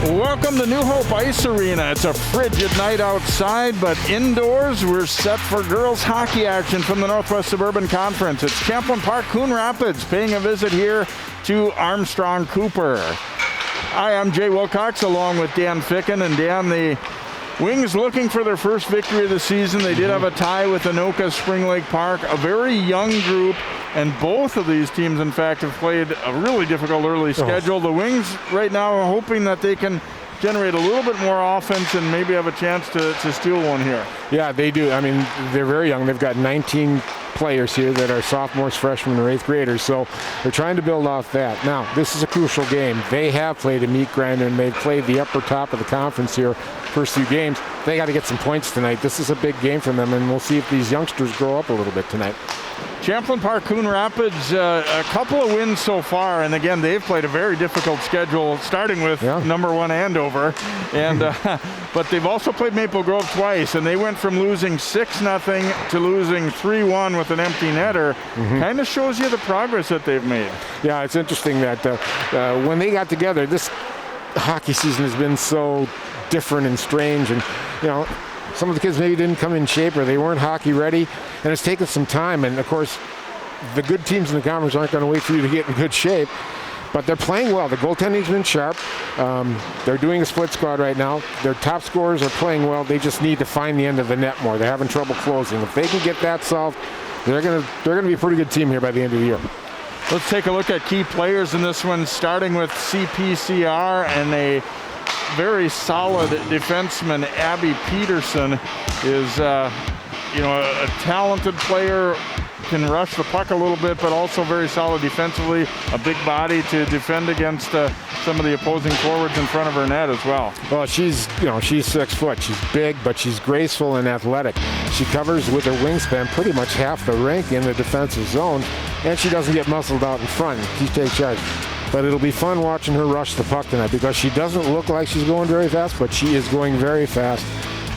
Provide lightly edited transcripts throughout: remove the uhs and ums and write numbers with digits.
Welcome to New Hope Ice Arena. It's a frigid night outside, but indoors we're set for girls hockey action from the Northwest Suburban Conference. It's Champlin Park-Coon Rapids paying a visit here to Armstrong-Cooper. Hi, I'm Jay Wilcox along with Dan Ficken. And Dan, the Wings looking for their first victory of the season. They did have a tie with Anoka Spring Lake Park, a very young group. And both of these teams, in fact, have played a really difficult early schedule. The Wings right now are hoping that they can generate a little bit more offense and maybe have a chance to steal one here. Yeah, they do. I mean, they're very young. They've got 19 players here that are sophomores, freshmen, or eighth graders. So they're trying to build off that. Now, this is a crucial game. They have played a meat grinder, and they've played the upper top of the conference here first few games. They got to get some points tonight. This is a big game for them, and we'll see if these youngsters grow up a little bit tonight. Champlin Park-Coon Rapids, a couple of wins so far, and again, they've played a very difficult schedule, starting with number one Andover, and but they've also played Maple Grove twice, and they went from losing 6-0 to losing 3-1 with an empty netter. Kind of shows you the progress that they've made. Yeah, it's interesting that when they got together, this hockey season has been so different and strange, and you know, some of the kids maybe didn't come in shape or they weren't hockey ready, and it's taken some time. And of course, the good teams in the conference aren't going to wait for you to get in good shape, but they're playing well. The goaltending's been sharp. They're doing a split squad right now. Their top scorers are playing well. They just need to find the end of the net more. They're having trouble closing. If they can get that solved, they're going to be a pretty good team here by the end of the year. Let's take a look at key players in this one, starting with CPCR, and a very solid defenseman. Abby Peterson is a talented player, can rush the puck a little bit, but also very solid defensively, a big body to defend against some of the opposing forwards in front of her net as well. Well, she's 6 foot. She's big, but she's graceful and athletic. She covers with her wingspan pretty much half the rink in the defensive zone, and she doesn't get muscled out in front. She takes charge. But it'll be fun watching her rush the puck tonight, because she doesn't look like she's going very fast, but she is going very fast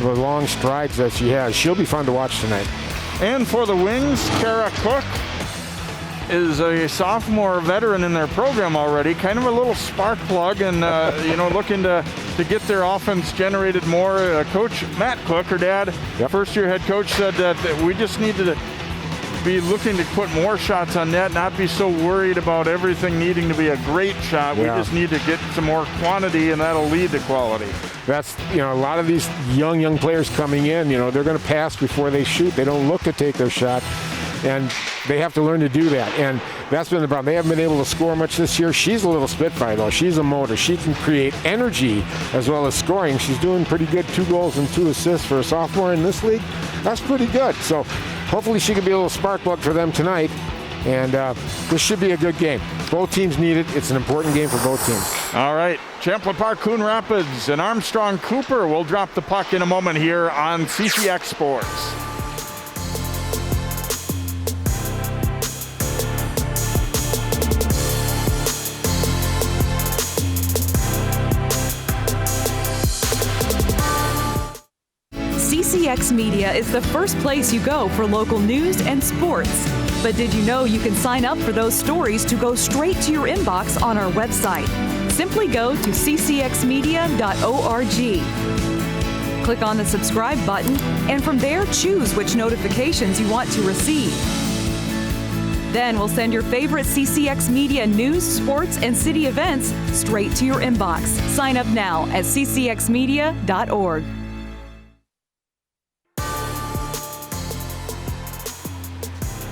with the long strides that she has. She'll be fun to watch tonight. And for the Wings, Kara Cook is a sophomore veteran in their program already, kind of a little spark plug, and looking to get their offense generated more. Coach Matt Cook, her dad, first-year head coach, said that we just need to be looking to put more shots on net, not be so worried about everything needing to be a great shot. We just need to get some more quantity, and that'll lead to quality. That's, a lot of these young players coming in, they're going to pass before they shoot. They don't look to take their shot, and they have to learn to do that. And that's been the problem. They haven't been able to score much this year. She's a little spitfire, though. She's a motor. She can create energy as well as scoring. She's doing pretty good, 2 goals and 2 assists for a sophomore in this league. That's pretty good. So hopefully she can be a little spark plug for them tonight. And this should be a good game. Both teams need it. It's an important game for both teams. All right. Champlin Park-Coon Rapids and Armstrong-Cooper will drop the puck in a moment here on CCX Sports. CCX Media is the first place you go for local news and sports. But did you know you can sign up for those stories to go straight to your inbox on our website? Simply go to ccxmedia.org. Click on the subscribe button, and from there choose which notifications you want to receive. Then we'll send your favorite CCX Media news, sports, and city events straight to your inbox. Sign up now at ccxmedia.org.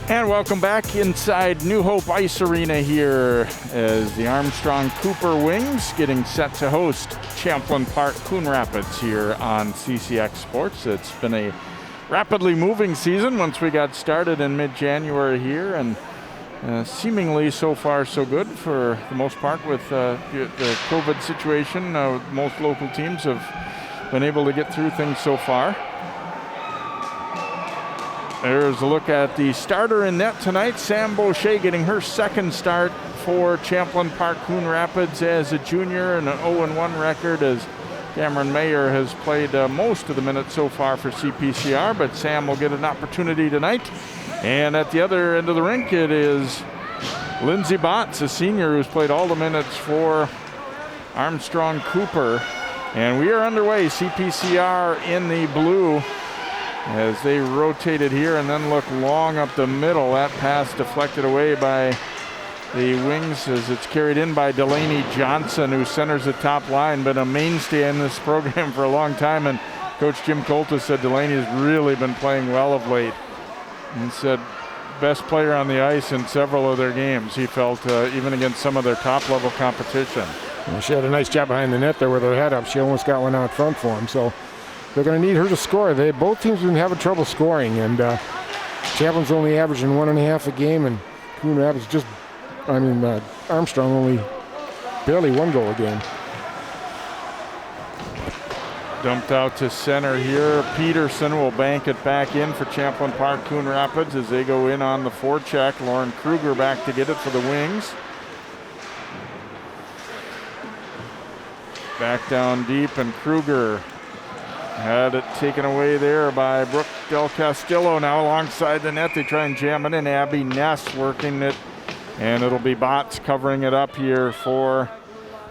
And welcome back inside New Hope Ice Arena here as the Armstrong-Cooper Wings getting set to host Champlin Park-Coon Rapids here on CCX Sports. It's been a rapidly moving season once we got started in mid-January here, and seemingly so far so good for the most part with the COVID situation. Most local teams have been able to get through things so far. There's a look at the starter in net tonight. Sam Boucher getting her second start for Champlin Park-Coon Rapids as a junior, and an 0-1 record as Cameron Mayer has played most of the minutes so far for CPCR, but Sam will get an opportunity tonight. And at the other end of the rink, it is Lindsay Botts, a senior who's played all the minutes for Armstrong-Cooper. And we are underway. CPCR in the blue as they rotated here and then look long up the middle. That pass deflected away by the wings as it's carried in by Delaney Johnson, who centers the top line, been a mainstay in this program for a long time. And Coach Jim Coltis said Delaney's really been playing well of late. And said best player on the ice in several of their games, he felt, even against some of their top-level competition. Well, she had a nice job behind the net there with her head up. She almost got one out front for him. So they're going to need her to score. Both teams have been having trouble scoring, and Champlin's only averaging 1.5 a game, and Coon Rapids Armstrong only barely 1 goal a game. Dumped out to center here. Peterson will bank it back in for Champlin Park-Coon Rapids as they go in on the forecheck. Lauren Kruger back to get it for the Wings. Back down deep, and Kruger had it taken away there by Brooke Del Castillo. Now alongside the net, they try and jam it in. Abby Ness working it, and it'll be Botts covering it up here for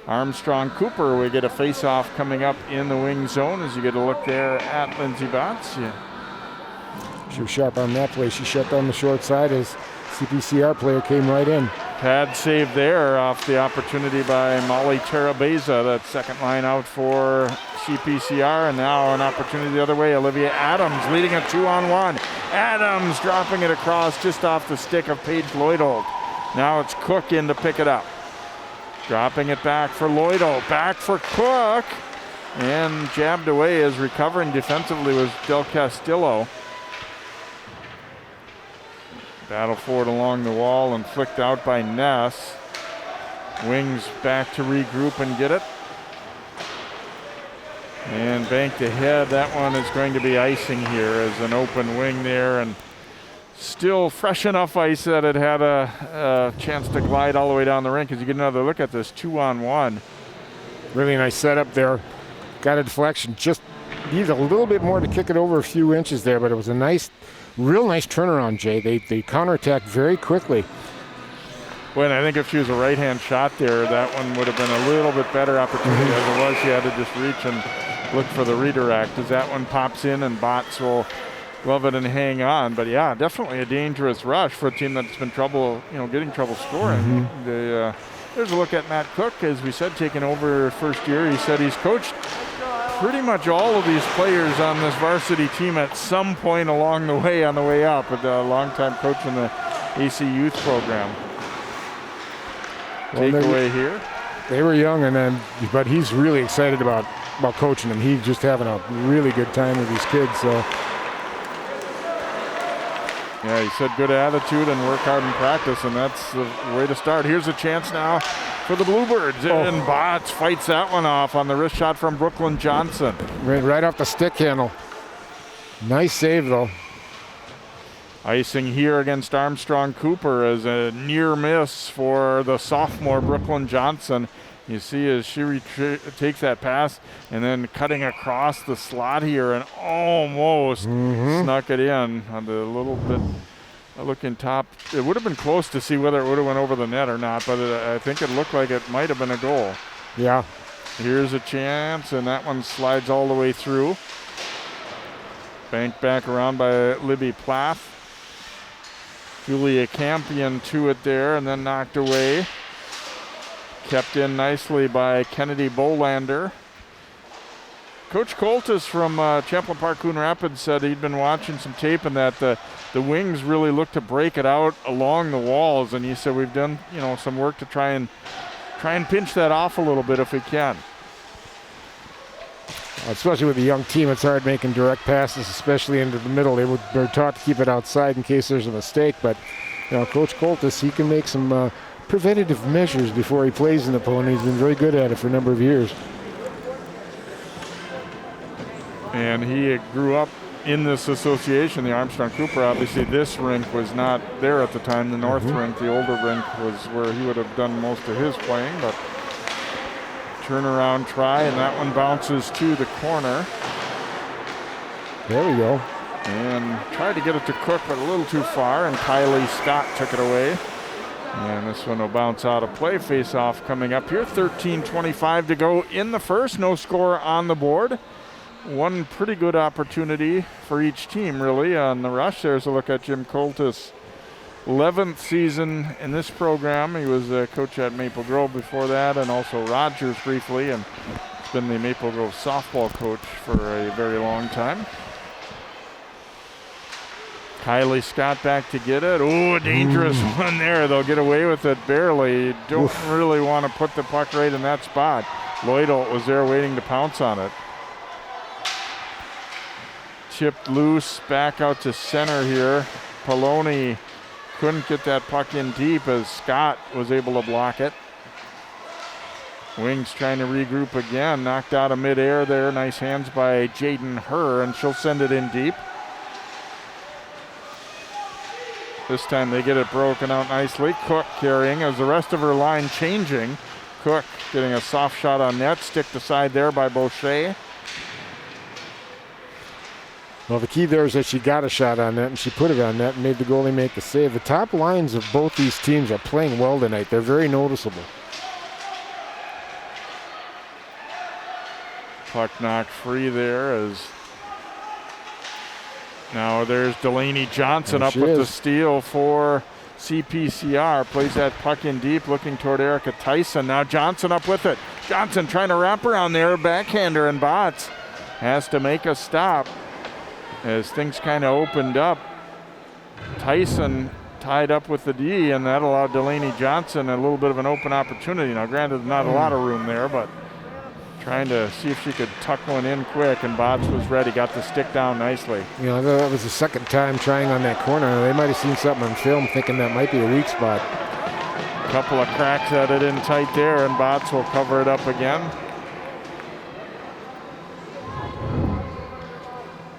Armstrong-Cooper. We get a face-off coming up in the wing zone as you get a look there at Lindsay Botts. Yeah. She was sharp on that play. She shut down the short side as CPCR player came right in. Pad save there off the opportunity by Molly Terabeza. That second line out for CPCR, and now an opportunity the other way. Olivia Adams leading a 2-on-1. Adams dropping it across just off the stick of Paige Lloydholt. Now it's Cook in to pick it up. Dropping it back for Lloydholt. Back for Cook. And jabbed away as recovering defensively was Del Castillo. Battle for it along the wall and flicked out by Ness. Wings back to regroup and get it. And banked ahead. That one is going to be icing here as an open wing there. And still fresh enough ice that it had a chance to glide all the way down the rink as you get another look at this 2-on-1. Really nice setup there. Got a deflection. Just needed a little bit more to kick it over a few inches there, but it was a real nice turnaround, Jay. They counterattacked very quickly. Well, I think if she was a right-hand shot there, that one would have been a little bit better opportunity. As it was, she had to just reach and look for the redirect as that one pops in, and Botts will glove it and hang on. But yeah, definitely a dangerous rush for a team that's been getting trouble scoring. There's a look at Matt Cook, as we said, taking over first year. He said he's coached pretty much all of these players on this varsity team at some point along the way on the way up, but a longtime coach in the AC youth program. Takeaway here. They were young, but he's really excited about coaching them. He's just having a really good time with these kids. So yeah, he said good attitude and work hard in practice, and that's the way to start. Here's a chance now for the Bluebirds, and Botts fights that one off on the wrist shot from Brooklyn Johnson. Right off the stick handle. Nice save, though. Icing here against Armstrong-Cooper as a near miss for the sophomore Brooklyn Johnson. You see as she takes that pass and then cutting across the slot here and almost snuck it in on the little bit looking top. It would have been close to see whether it would have went over the net or not, but I think it looked like it might have been a goal. Yeah. Here's a chance, and that one slides all the way through. Banked back around by Libby Plath. Julia Campion to it there and then knocked away. Kept in nicely by Kennedy Bolander. Coach Coltis from Champlin Park-Coon Rapids said he'd been watching some tape and that the Wings really looked to break it out along the walls, and he said we've done some work to try and pinch that off a little bit if we can. Especially with a young team, it's hard making direct passes, especially into the middle. They're taught to keep it outside in case there's a mistake, but Coach Coltis, he can make some preventative measures before he plays an opponent. He's been very good at it for a number of years. And he grew up in this association, the Armstrong-Cooper. Obviously, this rink was not there at the time. The North rink, the older rink, was where he would have done most of his playing, but turnaround try, and that one bounces to the corner. There we go. And tried to get it to Cook, but a little too far, and Kylie Scott took it away. And this one will bounce out of play. Face-off coming up here. 13:25 to go in the first. No score on the board. One pretty good opportunity for each team, really, on the rush. There's a look at Jim Coltis. 11th season in this program. He was a coach at Maple Grove before that, and also Rogers briefly, and he's been the Maple Grove softball coach for a very long time. Kylie Scott back to get it. Oh, a dangerous one there. They'll get away with it barely. Don't really want to put the puck right in that spot. Lloydholt was there waiting to pounce on it. Chipped loose, back out to center here. Poloni couldn't get that puck in deep as Scott was able to block it. Wings trying to regroup again. Knocked out of midair there. Nice hands by Jaden Herr, and she'll send it in deep. This time they get it broken out nicely. Cook carrying as the rest of her line changing. Cook getting a soft shot on net. Sticked aside there by Boucher. Well, the key there is that she got a shot on net, and she put it on net and made the goalie make the save. The top lines of both these teams are playing well tonight. They're very noticeable. Puck knocked free there as now there's Delaney Johnson up with the steal for CPCR. Plays that puck in deep, looking toward Erica Tyson. Now Johnson up with it. Johnson trying to wrap around there. Backhander, and Botts has to make a stop as things kind of opened up. Tyson tied up with the D, and that allowed Delaney Johnson a little bit of an open opportunity. Now granted, not a lot of room there, but trying to see if she could tuck one in quick, and Botts was ready, got the stick down nicely. You know, that was the second time trying on that corner. They might have seen something on film thinking that might be a weak spot. A couple of cracks at it in tight there, and Botts will cover it up again.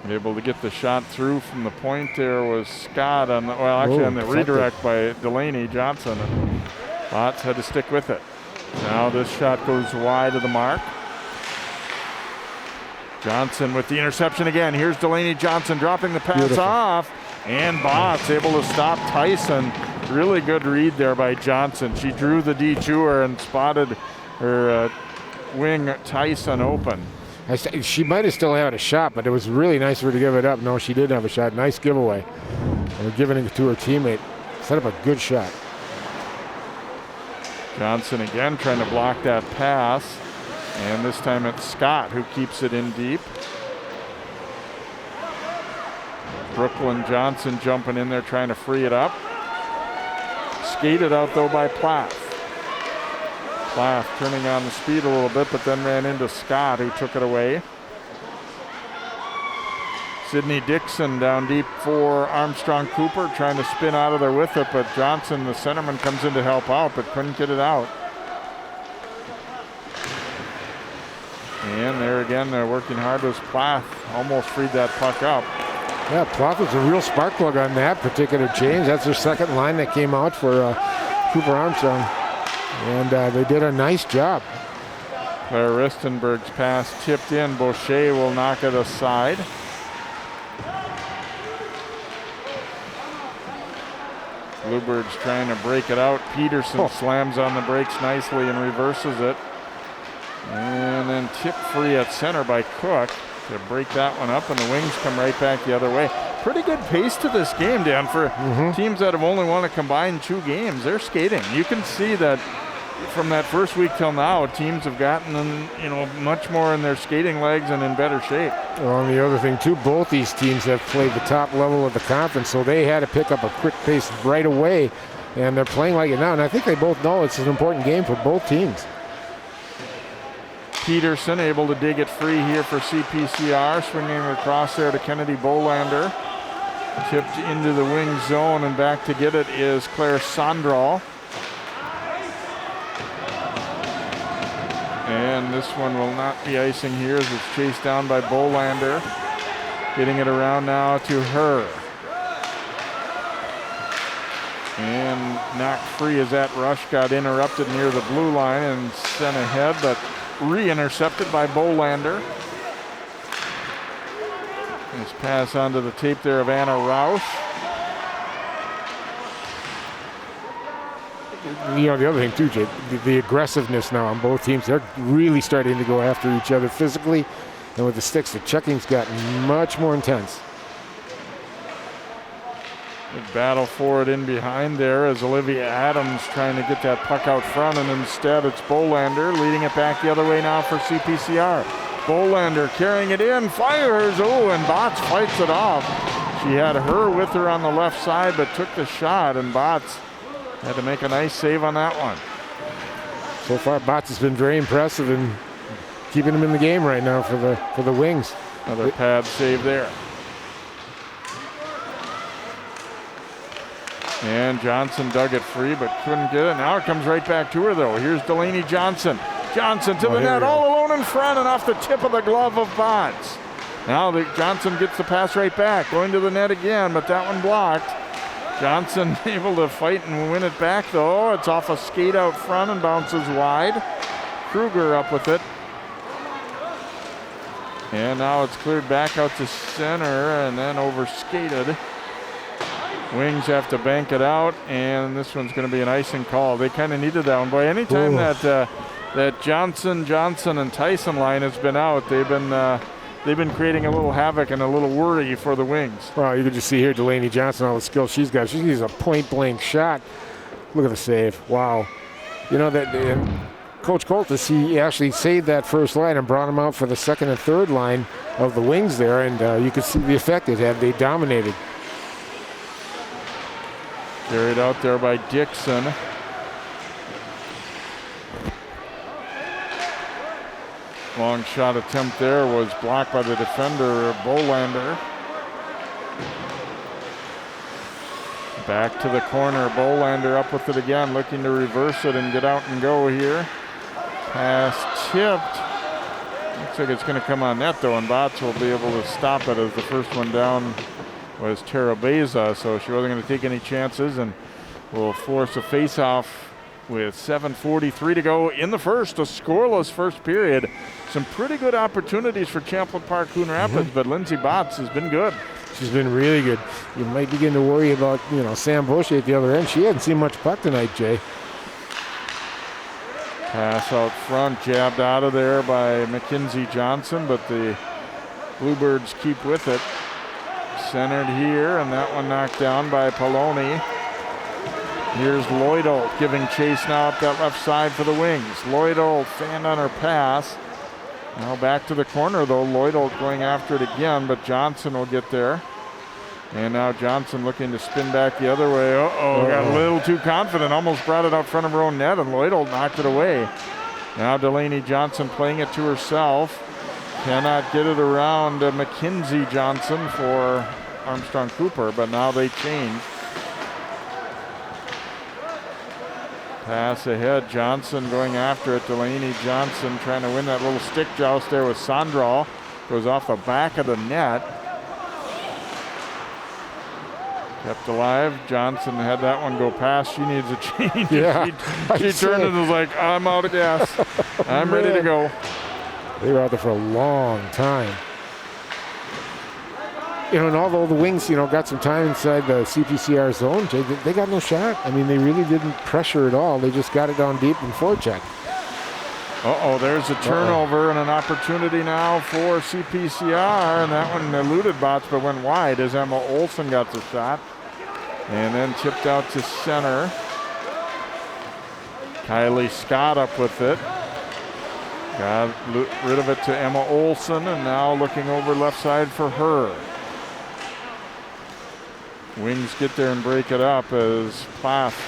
Able to get the shot through from the point there was Scott on the, well, actually on the redirect by Delaney Johnson. And Botts had to stick with it. Now this shot goes wide of the mark. Johnson with the interception again. Here's Delaney Johnson dropping the pass off, and Botts able to stop Tyson. Really good read there by Johnson. She drew the D to her and spotted her wing Tyson open. She might have still had a shot, but it was really nice of her to give it up. No, she did have a shot. Nice giveaway. And giving it to her teammate. Set up a good shot. Johnson again trying to block that pass. And this time it's Scott who keeps it in deep. Brooklyn Johnson jumping in there trying to free it up. Skated out though by Plath. Plath turning on the speed a little bit, but then ran into Scott, who took it away. Sydney Dixon down deep for Armstrong-Cooper, trying to spin out of there with it, but Johnson, the centerman, comes in to help out, but couldn't get it out. And there again, they're working hard as Plath almost freed that puck up. Yeah, Plath was a real spark plug on that particular change. That's their second line that came out for Cooper Armstrong. And they did a nice job. Claire Ristenberg's pass tipped in. Boucher will knock it aside. Bluebirds trying to break it out. Peterson slams on the brakes nicely and reverses it. And then tip free at center by Cook to break that one up, and the Wings come right back the other way. Pretty good pace to this game, Dan, for teams that have only won a combined 2 games. They're skating. You can see that from that first week till now, teams have gotten, much more in their skating legs and in better shape. Well, and the other thing too, both these teams have played the top level of the conference, so they had to pick up a quick pace right away, and they're playing like it now. And I think they both know it's an important game for both teams. Peterson able to dig it free here for CPCR, swinging across there to Kennedy Bolander. Tipped into the wing zone, and back to get it is Claire Sondral. And this one will not be icing here as it's chased down by Bolander. Getting it around now to her. And knocked free as that rush got interrupted near the blue line and sent ahead, but re-intercepted by Bolander. Nice pass onto the tape there of Anna Roush. the other thing too, Jake, the aggressiveness now on both teams. They're really starting to go after each other physically. And with the sticks, the checking's gotten much more intense. Big battle for it in behind there as Olivia Adams trying to get that puck out front, and instead it's Bolander leading it back the other way now for CPCR. Bolander carrying it in, fires, and Botts fights it off. She had her with her on the left side, but took the shot, and Botts had to make a nice save on that one. So far, Botts has been very impressive in keeping them in the game right now for the Wings. Another pad save there. And Johnson dug it free, but couldn't get it. Now it comes right back to her, though. Here's Delaney Johnson. Johnson to the net, all alone in front, and off the tip of the glove of Botts. Now Johnson gets the pass right back, going to the net again, but that one blocked. Johnson able to fight and win it back, though. It's off a skate out front and bounces wide. Kruger up with it. And now it's cleared back out to center and then over skated. Wings have to bank it out, and this one's going to be an icing call. They kind of needed that one. Boy, anytime that Johnson, and Tyson line has been out, they've been creating a little havoc and a little worry for the Wings. Well, you can just see here Delaney Johnson, all the skills she's got. She uses a point-blank shot. Look at the save. Wow. You know, Coach Coltis, he actually saved that first line and brought him out for the second and third line of the Wings there, and you could see the effect it had. They dominated. Carried out there by Dixon. Long shot attempt there was blocked by the defender, Bolander. Back to the corner, Bolander up with it again, looking to reverse it and get out and go here. Pass tipped. Looks like it's going to come on net, though, and Botts will be able to stop it as the first one down was Terabeza, so she wasn't going to take any chances and will force a face-off with 7:43 to go in the first, a scoreless first period. Some pretty good opportunities for Champlin Park-Coon Rapids, but Lindsay Botts has been good. She's been really good. You might begin to worry about, Sam Bush at the other end. She hadn't seen much puck tonight, Jay. Pass out front, jabbed out of there by Mackenzie Johnson, but the Bluebirds keep with it. Centered here, and that one knocked down by Poloni. Here's Lloyd-Olt giving chase now up that left side for the Wings. Lloyd-Olt fanned on her pass. Now back to the corner, though. Lloyd-Olt going after it again, but Johnson will get there. And now Johnson looking to spin back the other way. Got a little too confident, almost brought it out front of her own net, and Lloyd-Olt knocked it away. Now Delaney Johnson playing it to herself. Cannot get it around Mackenzie Johnson for Armstrong-Cooper, but now they change. Pass ahead, Johnson going after it. Delaney Johnson trying to win that little stick joust there with Sandrahl. Goes off the back of the net. Kept alive. Johnson had that one go past. She needs a change. Yeah, she turned and was like, I'm out of gas. I'm ready to go. They were out there for a long time. And although the Wings, got some time inside the CPCR zone, they got no shot. I mean, they really didn't pressure at all. They just got it down deep and forecheck. There's a turnover and an opportunity now for CPCR, and that one eluded Botts but went wide as Emma Olsen got the shot. And then tipped out to center. Kylie Scott up with it. Got rid of it to Emma Olsen, and now looking over left side for her. Wings get there and break it up as Plath.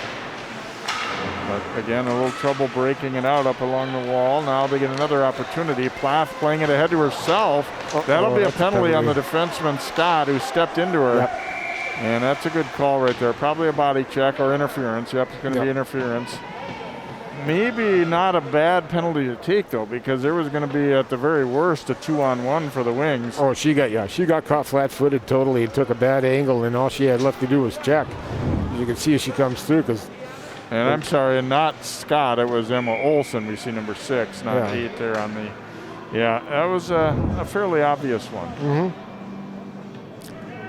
But again, a little trouble breaking it out up along the wall. Now they get another opportunity. Plath playing it ahead to herself. That'll be a penalty on the defenseman Scott, who stepped into her. Yep. And that's a good call right there. Probably a body check or interference. Yep, it's going to be interference. Maybe not a bad penalty to take, though, because there was going to be, at the very worst, a 2-on-1 for the Wings. Oh, she got caught flat-footed totally and took a bad angle, and all she had left to do was check. You can see as she comes through. And I'm sorry, not Scott. It was Emma Olsen. We see number 6, not 8 there on the. Yeah, that was a fairly obvious one.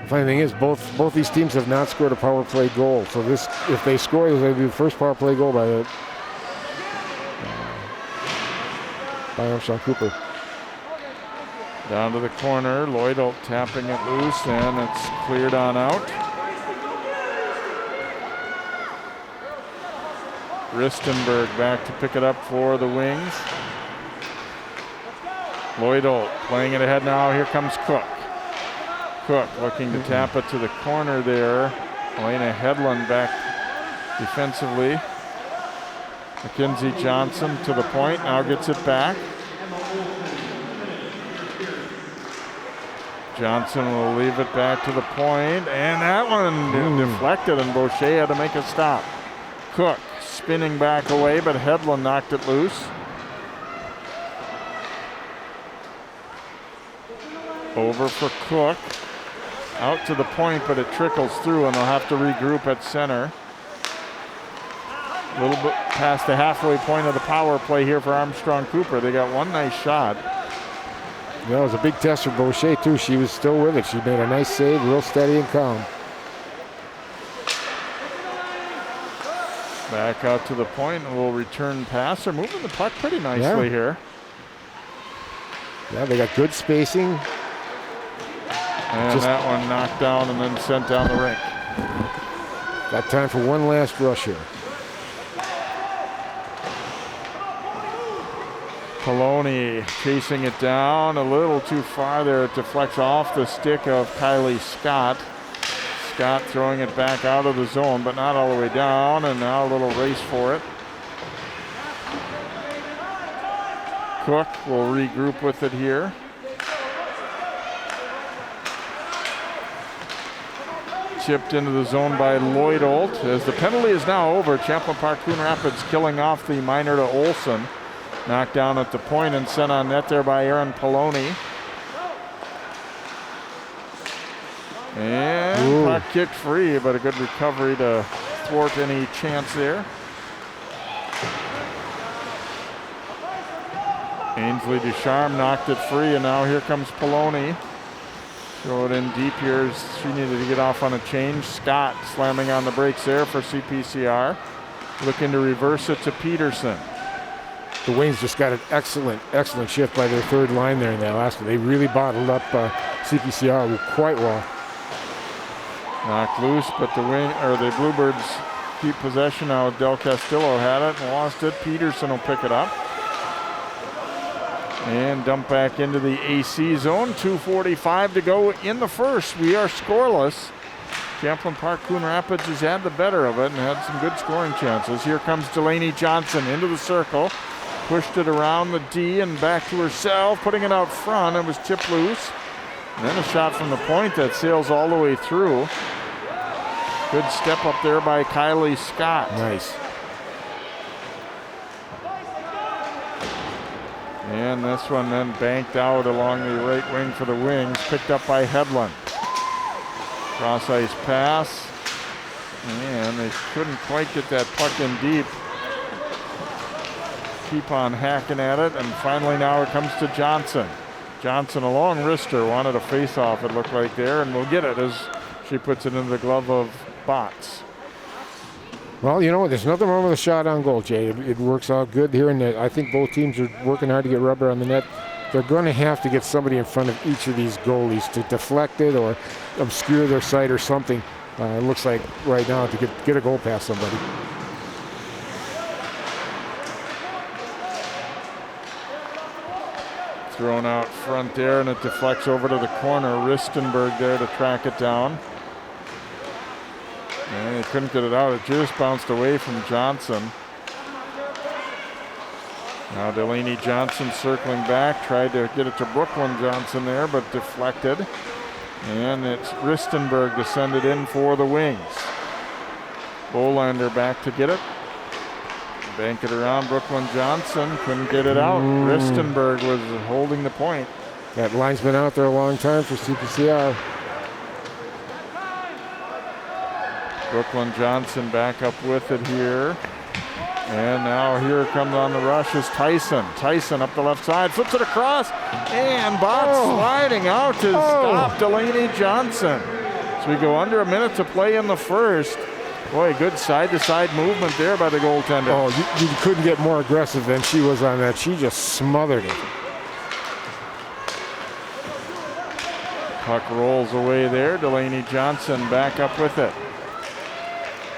Funny thing is, both these teams have not scored a power play goal. So this, if they score, this will be the first power play goal by Armstrong-Cooper. Down to the corner, Lloyd'll tapping it loose, and it's cleared on out. Ristenberg back to pick it up for the Wings. Lloyd'll playing it ahead now. Here comes Cook. Cook looking to tap it to the corner there. Elena Hedlund back defensively. Mackenzie Johnson to the point, now gets it back. Johnson will leave it back to the point, and that one deflected, and Boucher had to make a stop. Cook spinning back away, but Hedlund knocked it loose. Over for Cook. Out to the point, but it trickles through, and they'll have to regroup at center. A little bit past the halfway point of the power play here for Armstrong-Cooper. They got one nice shot. That was a big test for Boucher, too. She was still with it. She made a nice save, real steady and calm. Back out to the point, and we'll return pass. They're moving the puck pretty nicely here. Yeah, they got good spacing. And that one knocked down and then sent down the rink. Got time for one last rush here. Poloni chasing it down a little too far there. It deflects off the stick of Kylie Scott. Scott throwing it back out of the zone, but not all the way down, and now a little race for it. Cook will regroup with it here. Chipped into the zone by Lloyd-Olt. As the penalty is now over, Champlin Park-Coon Rapids killing off the minor to Olson. Knocked down at the point and sent on net there by Aaron Poloni. And puck kicked free, but a good recovery to thwart any chance there. Ainsley Ducharme knocked it free, and now here comes Poloni. Throw it in deep here. She needed to get off on a change. Scott slamming on the brakes there for CPCR. Looking to reverse it to Peterson. The Wings just got an excellent shift by their third line there in that last one. They really bottled up CPCR quite well. Knocked loose, but the Bluebirds keep possession now. Del Castillo had it and lost it. Peterson will pick it up. And dump back into the AC zone. 2:45 to go in the first. We are scoreless. Champlin Park-Coon Rapids has had the better of it and had some good scoring chances. Here comes Delaney Johnson into the circle. Pushed it around the D and back to herself, putting it out front. It was tipped loose. And then a shot from the point that sails all the way through. Good step up there by Kylie Scott. Nice. And this one then banked out along the right wing for the Wings, picked up by Hedlund. Cross ice pass, and they couldn't quite get that puck in deep. Keep on hacking at it, and finally now it comes to Johnson. Johnson, a long wrister, wanted a face-off, it looked like there, and will get it as she puts it into the glove of Botts. Well, you know what? There's nothing wrong with a shot on goal, Jay. It works out good here, and I think both teams are working hard to get rubber on the net. They're going to have to get somebody in front of each of these goalies to deflect it or obscure their sight or something. It looks like right now to get a goal past somebody. Thrown out front there, and it deflects over to the corner. Ristenberg there to track it down. And he couldn't get it out. It just bounced away from Johnson. Now Delaney Johnson circling back, tried to get it to Brooklyn Johnson there, but deflected. And it's Ristenberg to send it in for the Wings. Bolander back to get it. Bank it around. Brooklyn Johnson couldn't get it out. Ristenberg was holding the point. That line's been out there a long time for CPCR. Brooklyn Johnson back up with it here. And now here comes on the rush is Tyson. Tyson up the left side, flips it across, and Botts sliding out to stop Delaney Johnson. So we go under a minute to play in the first. Boy, good side-to-side movement there by the goaltender. Oh, you couldn't get more aggressive than she was on that. She just smothered it. Puck rolls away there. Delaney Johnson back up with it.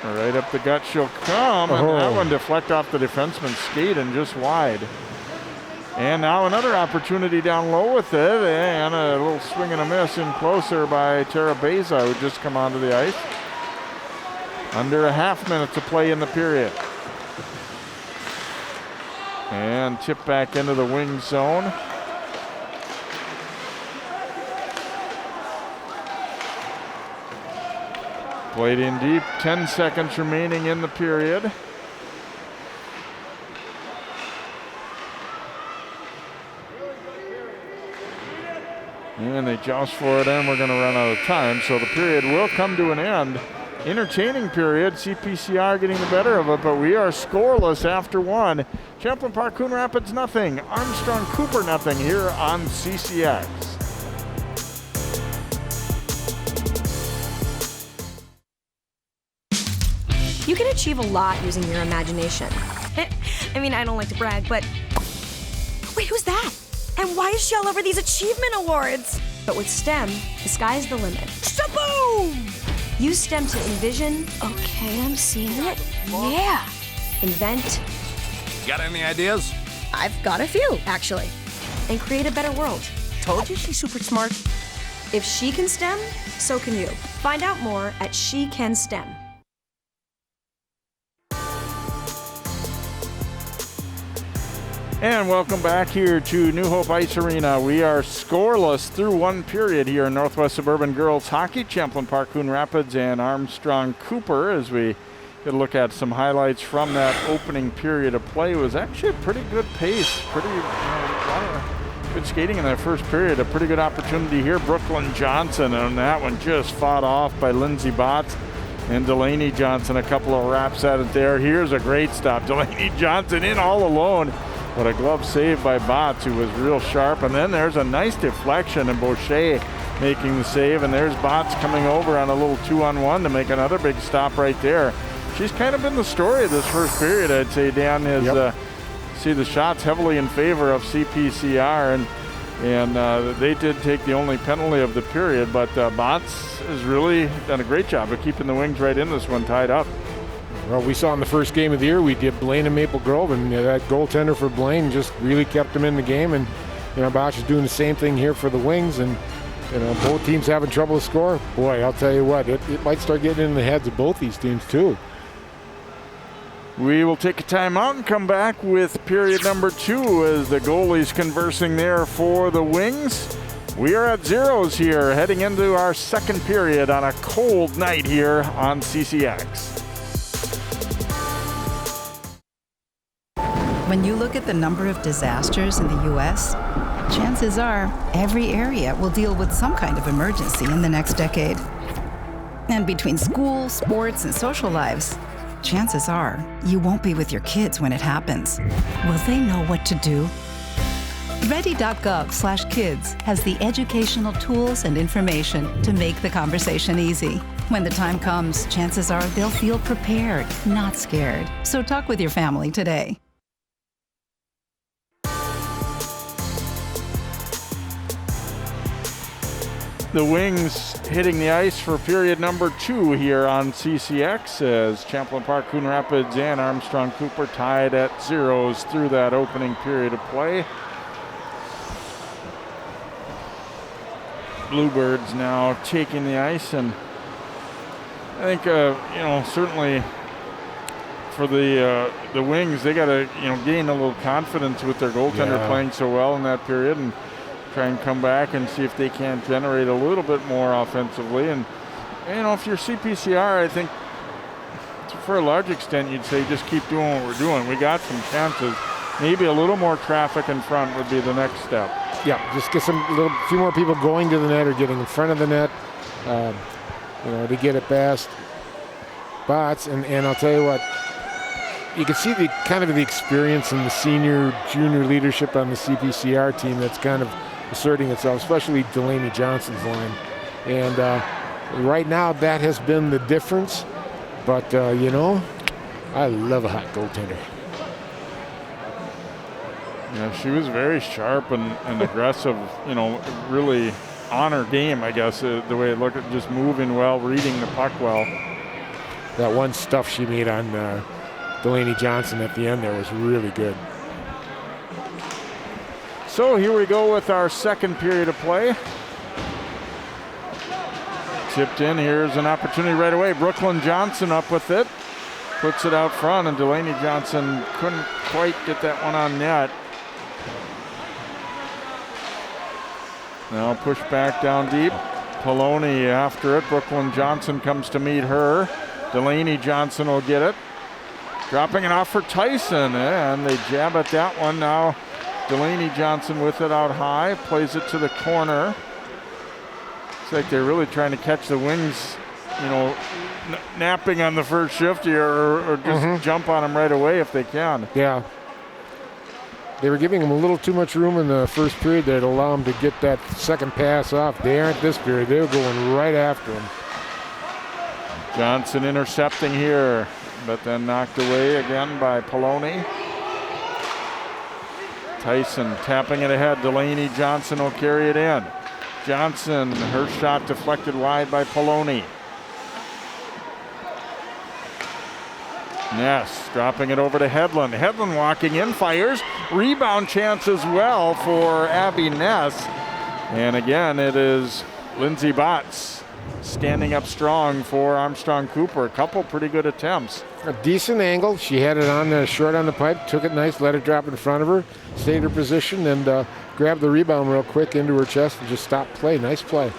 Right up the gut she'll come, and that one deflect off the defenseman's skate and just wide. And now another opportunity down low with it, and a little swing and a miss in closer by Tara Beza, who just come onto the ice. Under a half minute to play in the period. And tip back into the wing zone. Played in deep, 10 seconds remaining in the period. And they joust for it, and we're going to run out of time, so the period will come to an end. Entertaining period, CPCR getting the better of it, but we are scoreless after one. Champlin Park-Coon Rapids nothing, Armstrong-Cooper nothing here on CCX. You can achieve a lot using your imagination. I mean, I don't like to brag, but... Wait, who's that? And why is she all over these achievement awards? But with STEM, the sky's the limit. Shaboom! Use STEM to envision. Okay, I'm seeing it. Yeah. Invent. Got any ideas? I've got a few, actually. And create a better world. Told you she's super smart. If she can STEM, so can you. Find out more at She Can STEM. And welcome back here to New Hope Ice Arena. We are scoreless through one period here in Northwest Suburban Girls Hockey. Champlin Park-Coon Rapids and Armstrong-Cooper, as we get a look at some highlights from that opening period of play. It was actually a pretty good pace, a lot of good skating in that first period. A pretty good opportunity here. Brooklyn Johnson, and that one just fought off by Lindsay Botts. And Delaney Johnson, a couple of wraps at it there. Here's a great stop. Delaney Johnson in all alone. But a glove save by Botts, who was real sharp. And then there's a nice deflection, and Boucher making the save. And there's Botts coming over on a little 2-on-1 to make another big stop right there. She's kind of been the story of this first period, I'd say, Dan, is see the shots heavily in favor of CPCR. And they did take the only penalty of the period. But Botts has really done a great job of keeping the Wings right in this one, tied up. Well, we saw in the first game of the year, we did Blaine and Maple Grove, and that goaltender for Blaine just really kept them in the game. And Bosch is doing the same thing here for the Wings, and both teams having trouble to score. Boy, I'll tell you what, it might start getting in the heads of both these teams too. We will take a timeout and come back with period number 2 as the goalies conversing there for the Wings. We are at zeros here, heading into our second period on a cold night here on CCX. When you look at the number of disasters in the U.S., chances are every area will deal with some kind of emergency in the next decade. And between school, sports, and social lives, chances are you won't be with your kids when it happens. Will they know what to do? Ready.gov/kids has the educational tools and information to make the conversation easy. When the time comes, chances are they'll feel prepared, not scared. So talk with your family today. The Wings hitting the ice for period number 2 here on CCX as Champlin Park-Coon Rapids and Armstrong-Cooper tied at zeros through that opening period of play. Bluebirds now taking the ice, and I think certainly for the Wings, they got to gain a little confidence with their goaltender playing so well in that period, and try and come back and see if they can generate a little bit more offensively. And if you're CPCR, I think for a large extent you'd say just keep doing what we're doing. We got some chances. Maybe a little more traffic in front would be the next step. Yeah, just get few more people going to the net or getting in front of the net, to get it past Botts. And I'll tell you what, you can see the kind of the experience and the senior, junior leadership on the CPCR team that's kind of asserting itself, especially Delaney Johnson's line. And right now that has been the difference. But, I love a hot goaltender. Yeah, she was very sharp and aggressive, really on her game, I guess, the way it looked, at just moving well, reading the puck well. That one stuff she made on Delaney Johnson at the end there was really good. So here we go with our second period of play. Tipped in, here's an opportunity right away. Brooklyn Johnson up with it. Puts it out front, and Delaney Johnson couldn't quite get that one on net. Now push back down deep. Poloni after it. Brooklyn Johnson comes to meet her. Delaney Johnson will get it. Dropping it off for Tyson, and they jab at that one. Now Delaney Johnson with it out high. Plays it to the corner. Looks like they're really trying to catch the Wings, napping on the first shift here, or just jump on them right away if they can. Yeah. They were giving them a little too much room in the first period there to allow them to get that second pass off. They aren't this period. They were going right after him. Johnson intercepting here, but then knocked away again by Poloni. Tyson tapping it ahead. Delaney Johnson will carry it in. Johnson, her shot deflected wide by Poloni. Ness dropping it over to Hedlund. Hedlund walking in, fires. Rebound chance as well for Abby Ness. And again, it is Lindsay Botts standing up strong for Armstrong-Cooper. A couple pretty good attempts. A decent angle. She had it on the short on the pipe, took it nice, let it drop in front of her, stayed her position, and grabbed the rebound real quick into her chest and just stopped play. Nice play.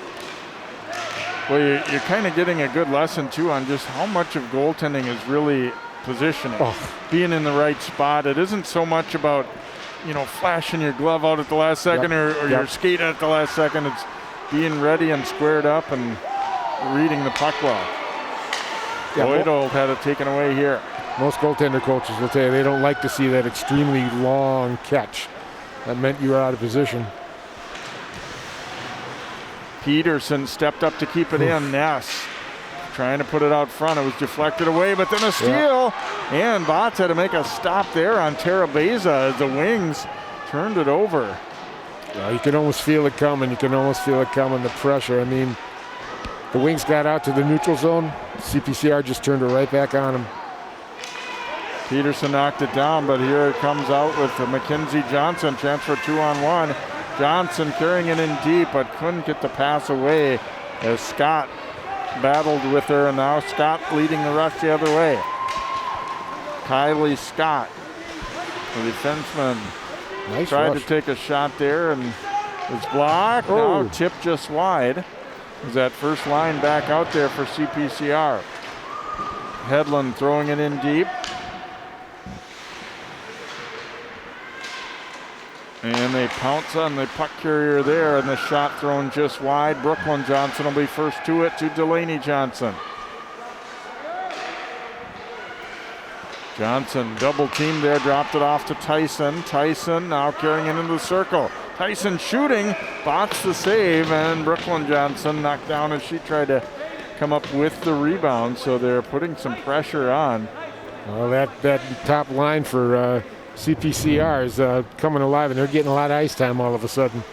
Well, you're kind of getting a good lesson, too, on just how much of goaltending is really positioning, being in the right spot. It isn't so much about, flashing your glove out at the last second or your skate at the last second. It's being ready and squared up and reading the puck well. Lloyd had it taken away here. Most goaltender coaches will tell you they don't like to see that extremely long catch. That meant you were out of position. Peterson stepped up to keep it in. Ness trying to put it out front. It was deflected away, but then a steal. And Botts had to make a stop there on Terabeza as the Wings turned it over. Yeah, you can almost feel it coming. The pressure. I mean, the Wings got out to the neutral zone. CPCR just turned it right back on them. Peterson knocked it down, but here it comes out with Mackenzie Johnson. Chance for 2-on-1. Johnson carrying it in deep, but couldn't get the pass away as Scott battled with her, and now Scott leading the rush the other way. Kylie Scott, the defenseman, tried to take a shot there, and it's blocked. Now tipped just wide. Is that first line back out there for CPCR. Hedlund throwing it in deep. And they pounce on the puck carrier there, and the shot thrown just wide. Brooklyn Johnson will be first to it, to Delaney Johnson. Johnson double teamed there, dropped it off to Tyson. Tyson now carrying it into the circle. Tyson shooting, Botts the save, and Brooklyn Johnson knocked down as she tried to come up with the rebound, so they're putting some pressure on. Well, that top line for CPCR is coming alive, and they're getting a lot of ice time all of a sudden.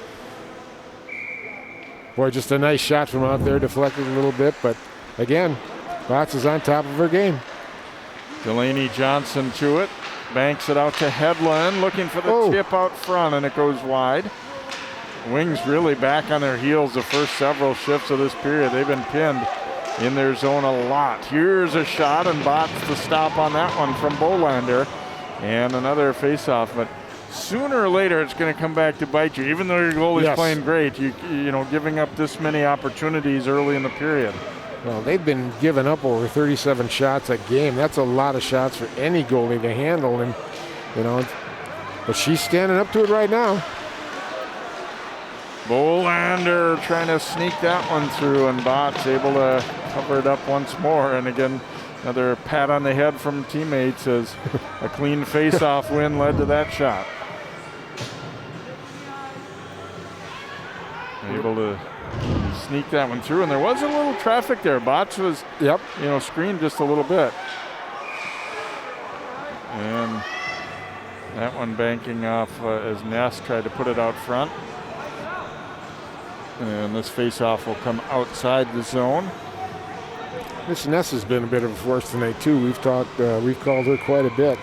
Boy, just a nice shot from out there, deflected a little bit, but again, Botts is on top of her game. Delaney Johnson to it, banks it out to Hedlund, looking for the tip out front, and it goes wide. Wings really back on their heels the first several shifts of this period. They've been pinned in their zone a lot. Here's a shot, and Botts the stop on that one from Bolander. And another faceoff, but sooner or later it's going to come back to bite you. Even though your goalie's playing great, you giving up this many opportunities early in the period. Well, they've been giving up over 37 shots a game. That's a lot of shots for any goalie to handle, and but she's standing up to it right now. Bolander trying to sneak that one through, and Botts able to cover it up once more. And again, another pat on the head from teammates as a clean face-off win led to that shot. Able to sneak that one through, and there was a little traffic there. Botts was, screened just a little bit. And that one banking off as Ness tried to put it out front. And this faceoff will come outside the zone. Miss Ness has been a bit of a force tonight too. We've called her quite a bit.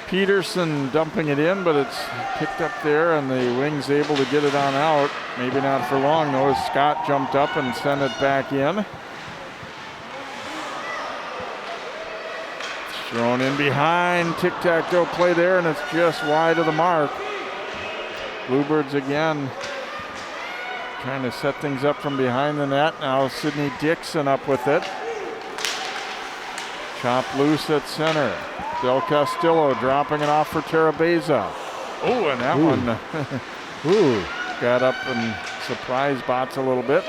Peterson dumping it in, but it's picked up there, and the Wings able to get it on out. Maybe not for long, though, as Scott jumped up and sent it back in. Thrown in behind, tic-tac-toe play there, and it's just wide of the mark. Bluebirds again trying to set things up from behind the net. Now Sydney Dixon up with it. Chopped loose at center. Del Castillo dropping it off for Terabeza. Oh, and that one got up and surprised Botts a little bit.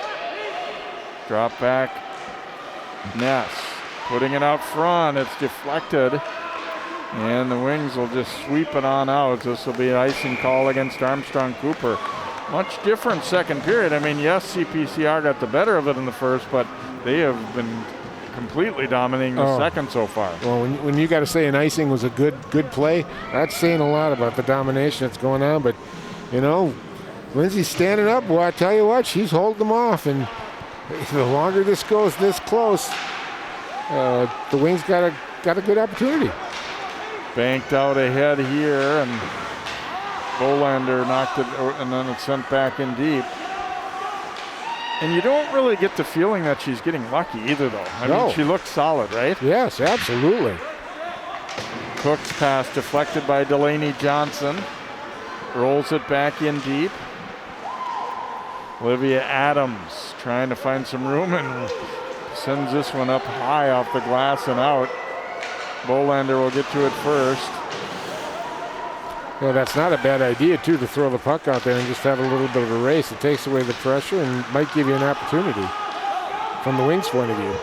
Drop back. Ness putting it out front. It's deflected. And the Wings will just sweep it on out. This will be an icing call against Armstrong-Cooper. Much different second period. I mean, yes, CPCR got the better of it in the first, but they have been completely dominating the second so far. Well, when you got to say an icing was a good play, that's saying a lot about the domination that's going on. But, Lindsay's standing up. Well, I tell you what, she's holding them off. And the longer this goes this close, the Wings got a good opportunity. Banked out ahead here, and Bolander knocked it, and then it's sent back in deep. And you don't really get the feeling that she's getting lucky either, though. I mean, she looks solid, right? Yes, absolutely. Cook's pass deflected by Delaney Johnson. Rolls it back in deep. Olivia Adams trying to find some room and sends this one up high off the glass and out. Bolander will get to it first. Well, that's not a bad idea, too, to throw the puck out there and just have a little bit of a race. It takes away the pressure and might give you an opportunity from the Wings' point of view.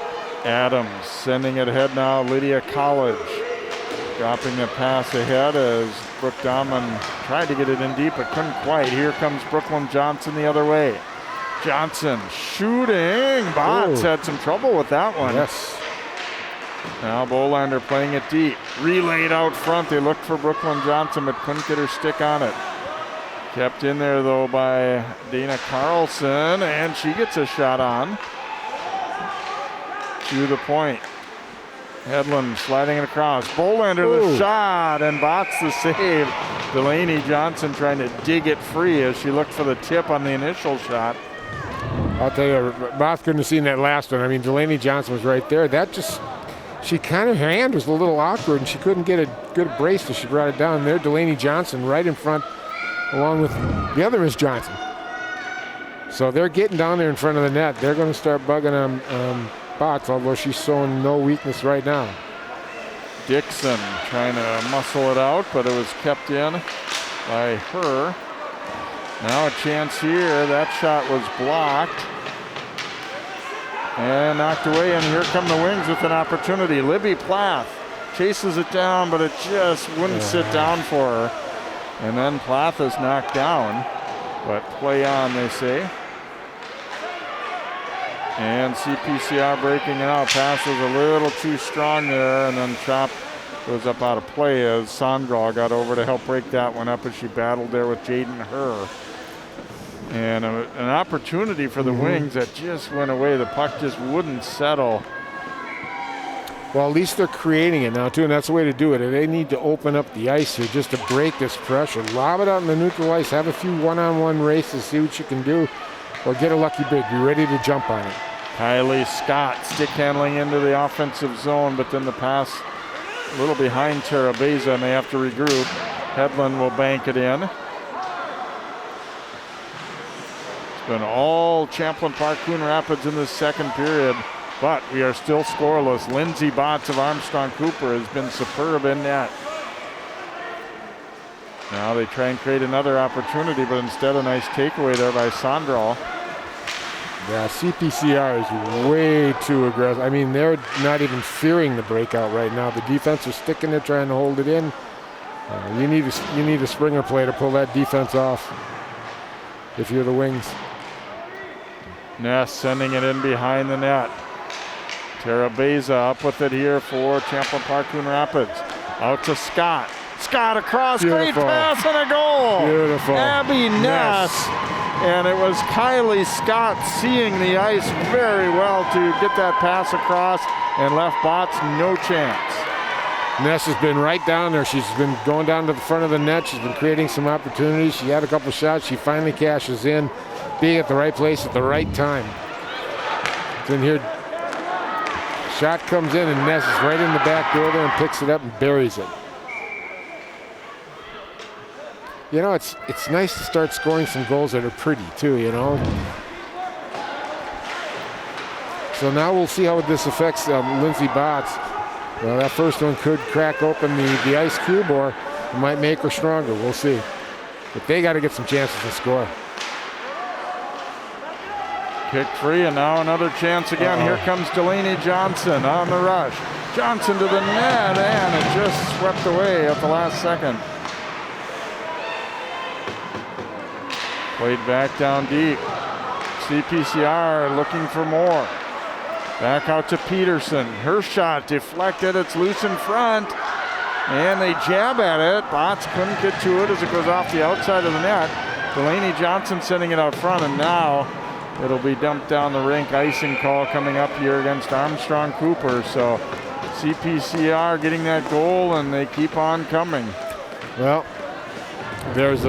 Adams sending it ahead now. Lydia College dropping the pass ahead as Brooke Dahman tried to get it in deep but couldn't quite. Here comes Brooklyn Johnson the other way. Johnson shooting. Botts had some trouble with that one. Yes. Now Bolander playing it deep. Relayed out front. They looked for Brooklyn Johnson but couldn't get her stick on it. Kept in there though by Dana Carlson, and she gets a shot on. To the point. Hedlund sliding it across. Bolander the shot, and Botts the save. Delaney Johnson trying to dig it free as she looked for the tip on the initial shot. I'll tell you, Botts couldn't have seen that last one. I mean, Delaney Johnson was right there. That just... her hand was a little awkward, and she couldn't get a good brace, so she brought it down there. Delaney Johnson right in front, along with the other Miss Johnson. So they're getting down there in front of the net. They're going to start bugging on Botts, although she's showing no weakness right now. Dixon trying to muscle it out, but it was kept in by her. Now a chance here. That shot was blocked. And knocked away, and here come the Wings with an opportunity. Libby Plath chases it down, but it just wouldn't sit down for her. And then Plath is knocked down, but play on, they say. And CPCR breaking it out. Pass was a little too strong there, and then Chop goes up out of play as Sondral got over to help break that one up as she battled there with Jaden Herr. And an opportunity for the Wings that just went away. The puck just wouldn't settle. Well, at least they're creating it now, too, and that's the way to do it. They need to open up the ice here just to break this pressure. Lob it out in the neutral ice, have a few one-on-one races, see what you can do, or get a lucky bid. Be ready to jump on it. Kylie Scott stick handling into the offensive zone, but then the pass a little behind Terabeza, and they have to regroup. Hedlund will bank it in. Been all Champlin Park-Coon Rapids in this second period, but we are still scoreless. Lindsay Botts of Armstrong-Cooper has been superb in net. Now they try and create another opportunity, but instead a nice takeaway there by Sondral. Yeah, CPCR is way too aggressive. I mean, they're not even fearing the breakout right now. The defense is sticking there trying to hold it in. You need a Springer play to pull that defense off if you're the Wings. Ness sending it in behind the net. Terabeza up with it here for Champlin Park-Coon Rapids. Out to Scott. Scott across, Beautiful. great pass and a goal. Beautiful. Abby Ness. And it was Kylie Scott seeing the ice very well to get that pass across and left Bots no chance. Ness has been right down there. She's been going down to the front of the net. She's been creating some opportunities. She had a couple shots. She finally cashes in, being at the right place at the right time. Then here, shot comes in and Ness is right in the back door there and picks it up and buries it. You know, it's nice to start scoring some goals that are pretty too, you know. So now we'll see how this affects Lindsay Bots. Well, that first one could crack open the ice cube, or it might make her stronger. We'll see. But they got to get some chances to score. Kick free, and now another chance again. Here comes Delaney Johnson on the rush. Johnson to the net, and it just swept away at the last second. Played back down deep. CPCR looking for more. Back out to Peterson. Her shot deflected. It's loose in front. And they jab at it. Bots couldn't get to it as it goes off the outside of the net. Delaney Johnson sending it out front, and now it'll be dumped down the rink. Icing call coming up here against Armstrong-Cooper. So CPCR getting that goal, and they keep on coming. Well, there's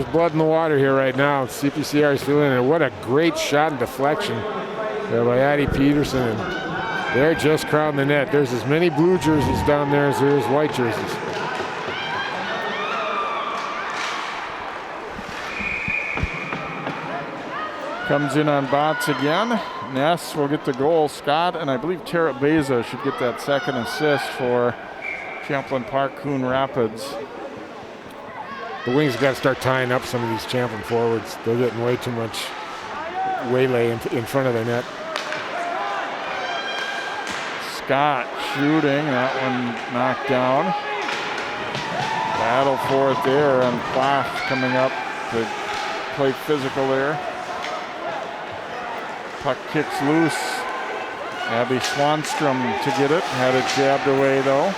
blood in the water here right now. CPCR is feeling it. What a great shot and deflection there by Addie Peterson. And they're just crowding the net. There's as many blue jerseys down there as there is white jerseys. Comes in on Bots again. Ness will get the goal. Scott and I believe Terabeza should get that second assist for Champlin Park-Coon Rapids. The Wings have got to start tying up some of these Champlin forwards. They're getting way too much waylay in front of the net. Scott shooting, that one knocked down. Battle for it there, and Plath coming up to play physical there. Puck kicks loose. Abby Swanstrom to get it. Had it jabbed away though.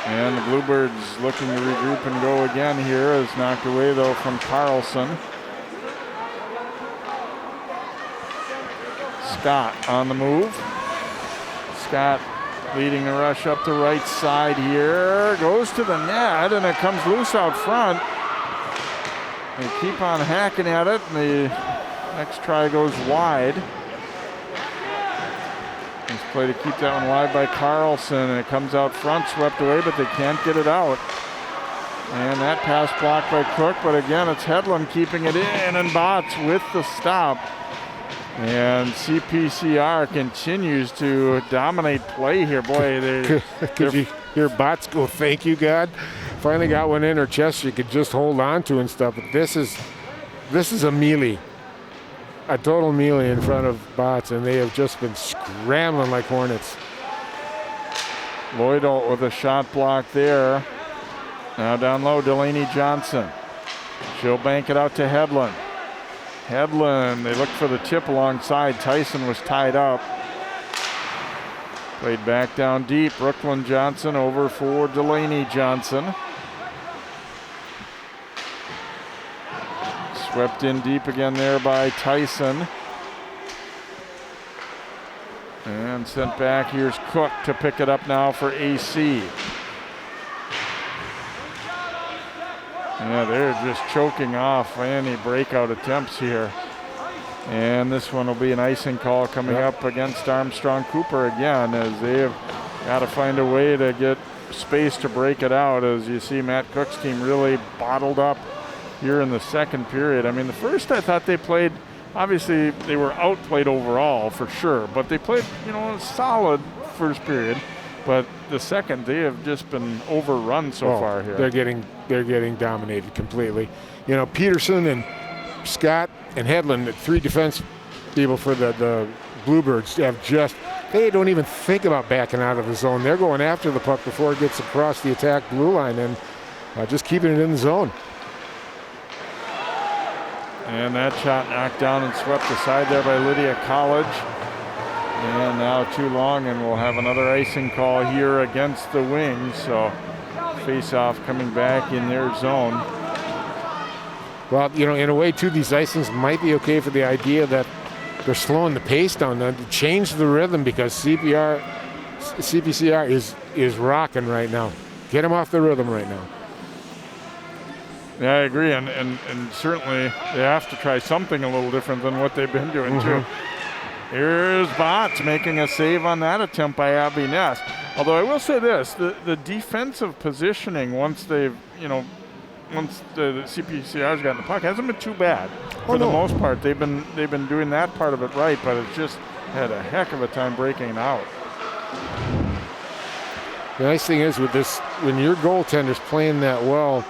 And the Bluebirds looking to regroup and go again here. Is knocked away though from Carlson. Scott on the move. Scott leading the rush up the right side here. Goes to the net, and it comes loose out front. They keep on hacking at it, and the next try goes wide. Nice play to keep that one wide by Carlson, and it comes out front, swept away, but they can't get it out. And that pass blocked by Cook, but again, it's Hedlund keeping it in, and Bots with the stop. And CPCR continues to dominate play here. Boy, could you hear Bots go, thank you, God? Finally got one in her chest she could just hold on to and stuff. But this is a melee. A total melee in front of Bots, and they have just been scrambling like hornets. Lloydalt with a shot block there. Now down low, Delaney Johnson. She'll bank it out to Hedlund. Hedlund, they look for the tip alongside. Tyson was tied up. Played back down deep. Brooklyn Johnson over for Delaney Johnson. Swept in deep again there by Tyson. And sent back. Here's Cook to pick it up now for AC. Yeah, they're just choking off any breakout attempts here. And this one will be an icing call coming up against Armstrong-Cooper again, as they have got to find a way to get space to break it out. As you see, Matt Cook's team really bottled up here in the second period. I mean, the first I thought they played, obviously they were outplayed overall for sure, but they played, a solid first period. But the second, they have just been overrun so far here. They're getting dominated completely. Peterson and Scott and Hedlund, the three defense people for the Bluebirds, have just they don't even think about backing out of the zone. They're going after the puck before it gets across the attack blue line and just keeping it in the zone. And that shot knocked down and swept aside there by Lydia College. And now too long, and we'll have another icing call here against the Wings. So face-off coming back in their zone. Well, you know, in a way, too, these icings might be okay for the idea that they're slowing the pace down, to change the rhythm, because CPCR is rocking right now. Get them off the rhythm right now. Yeah, I agree, and certainly they have to try something a little different than what they've been doing, too. Here's Botts making a save on that attempt by Abby Ness. Although I will say this, the defensive positioning once the CPCR's gotten the puck hasn't been too bad. For the most part, they've been doing that part of it right, but it's just had a heck of a time breaking it out. The nice thing is with this, when your goaltender's playing that well,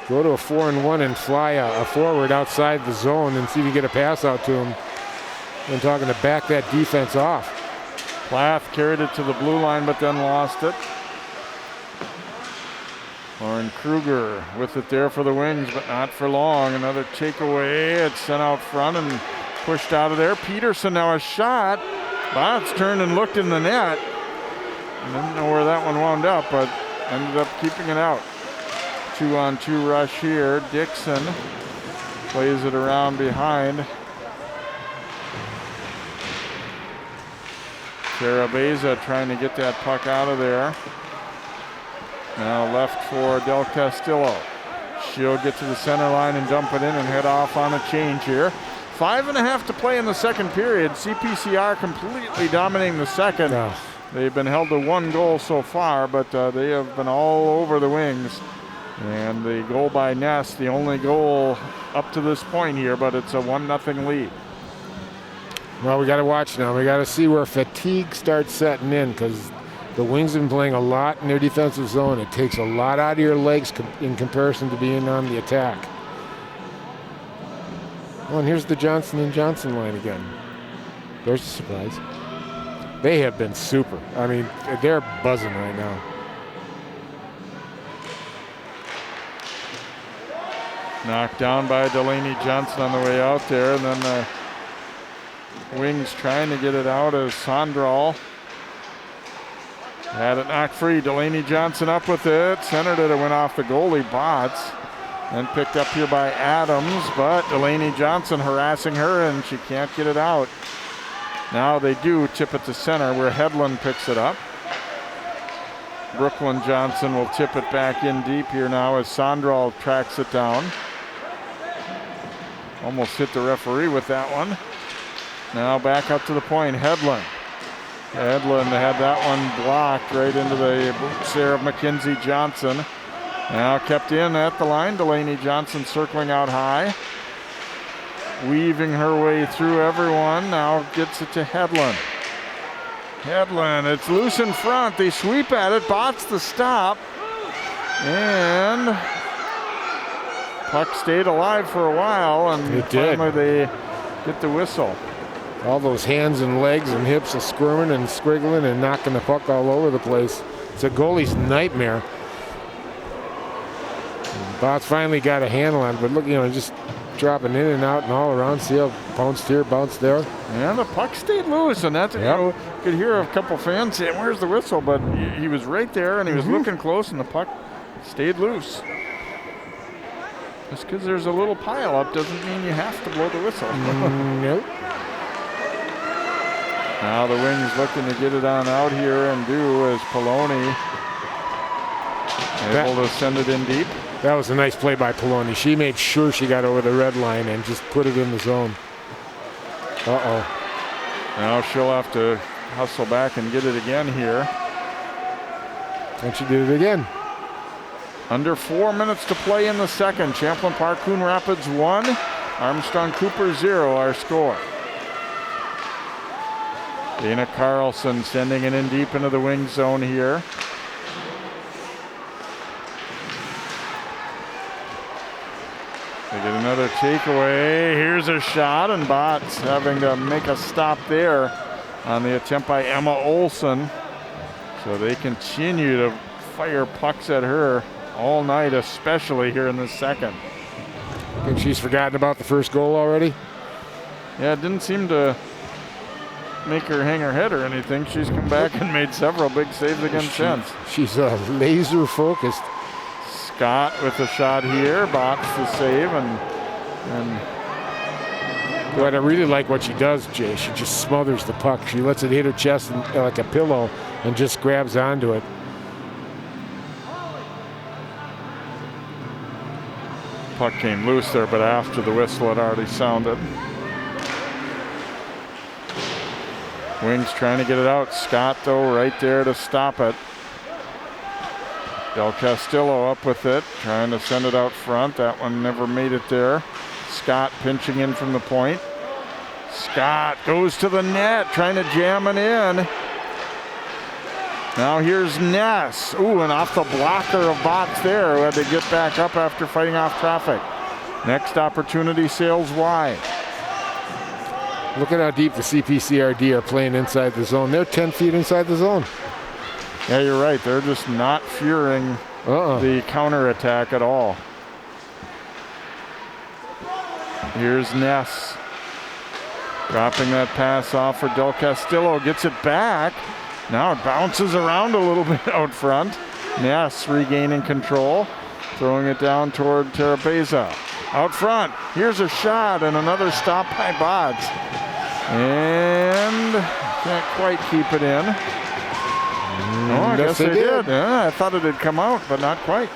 go to a 4-and-1 and fly a forward outside the zone and see if you get a pass out to him. I'm talking to back that defense off. Plath carried it to the blue line, but then lost it. Lauren Kruger with it there for the Wings, but not for long. Another takeaway. It's sent out front and pushed out of there. Peterson now a shot. Botts turned and looked in the net. I didn't know where that one wound up, but ended up keeping it out. 2-on-2 rush here. Dixon plays it around behind. Carabeza trying to get that puck out of there. Now left for Del Castillo. She'll get to the center line and dump it in and head off on a change here. 5.5 to play in the second period. CPCR completely dominating the second. Yeah. They've been held to 1 goal so far, but they have been all over the Wings. And the goal by Ness, the only goal up to this point here, but it's a 1-0 lead. Well, we got to watch now. We got to see where fatigue starts setting in, because the Wings have been playing a lot in their defensive zone. It takes a lot out of your legs in comparison to being on the attack. Oh, and here's the Johnson & Johnson line again. There's a surprise. They have been super. I mean, they're buzzing right now. Knocked down by Delaney Johnson on the way out there, and then the Wings trying to get it out as Sondral had it knocked free. Delaney Johnson up with it, centered it, it went off the goalie Botts, and picked up here by Adams, but Delaney Johnson harassing her and she can't get it out. Now they do tip it to center where Hedlund picks it up. Brooklyn Johnson will tip it back in deep here now as Sondral tracks it down. Almost hit the referee with that one. Now back up to the point, Hedlund. Hedlund had that one blocked right into the boots there of Mackenzie Johnson. Now kept in at the line. Delaney Johnson circling out high. Weaving her way through everyone. Now gets it to Hedlund. Hedlund, it's loose in front. They sweep at it. Botts the stop. And puck stayed alive for a while. And it did. Finally they get the whistle. All those hands and legs and hips are squirming and squiggling and knocking the puck all over the place. It's a goalie's nightmare. Botts finally got a handle on it, but look, you know, just dropping in and out and all around. See how bounced here, bounced there. And the puck stayed loose, and that's, you know, you could hear a couple fans saying, where's the whistle? But he was right there, and he was looking close, and the puck stayed loose. Just because there's a little pile up doesn't mean you have to blow the whistle. Nope. Now the Wings looking to get it on out here and do as Poloni able to send it in deep. That was a nice play by Poloni. She made sure she got over the red line and just put it in the zone. Uh-oh. Now she'll have to hustle back and get it again here. And she did it again. Under 4 minutes to play in the second. Champlin Park-Coon Rapids 1, Armstrong-Cooper 0 our score. Dana Carlson sending it in deep into the wing zone here. They get another takeaway. Here's a shot, and Botts having to make a stop there on the attempt by Emma Olson. So they continue to fire pucks at her all night, especially here in the second. I think she's forgotten about the first goal already. Yeah, it didn't seem to make her hang her head or anything. She's come back and made several big saves again since. She's laser focused. Scott with a shot here, bots the save, and But I really like what she does, Jay. She just smothers the puck. She lets it hit her chest like a pillow and just grabs onto it. puck came loose there, but after the whistle had already sounded. Wings trying to get it out. Scott, though, right there to stop it. Del Castillo up with it, trying to send it out front. That one never made it there. Scott pinching in from the point. Scott goes to the net, trying to jam it in. Now here's Ness. Ooh, and off the blocker of Box there, who had to get back up after fighting off traffic. Next opportunity sails wide. Look at how deep the CPCRD are playing inside the zone. They're 10 feet inside the zone. Yeah, you're right. They're just not fearing the counterattack at all. Here's Ness. Dropping that pass off for Del Castillo. Gets it back. Now it bounces around a little bit out front. Ness regaining control. Throwing it down toward Terabeza. Out front. Here's a shot and another stop by Bods. And can't quite keep it in. No, I guess they did. Yeah, I thought it had come out, but not quite.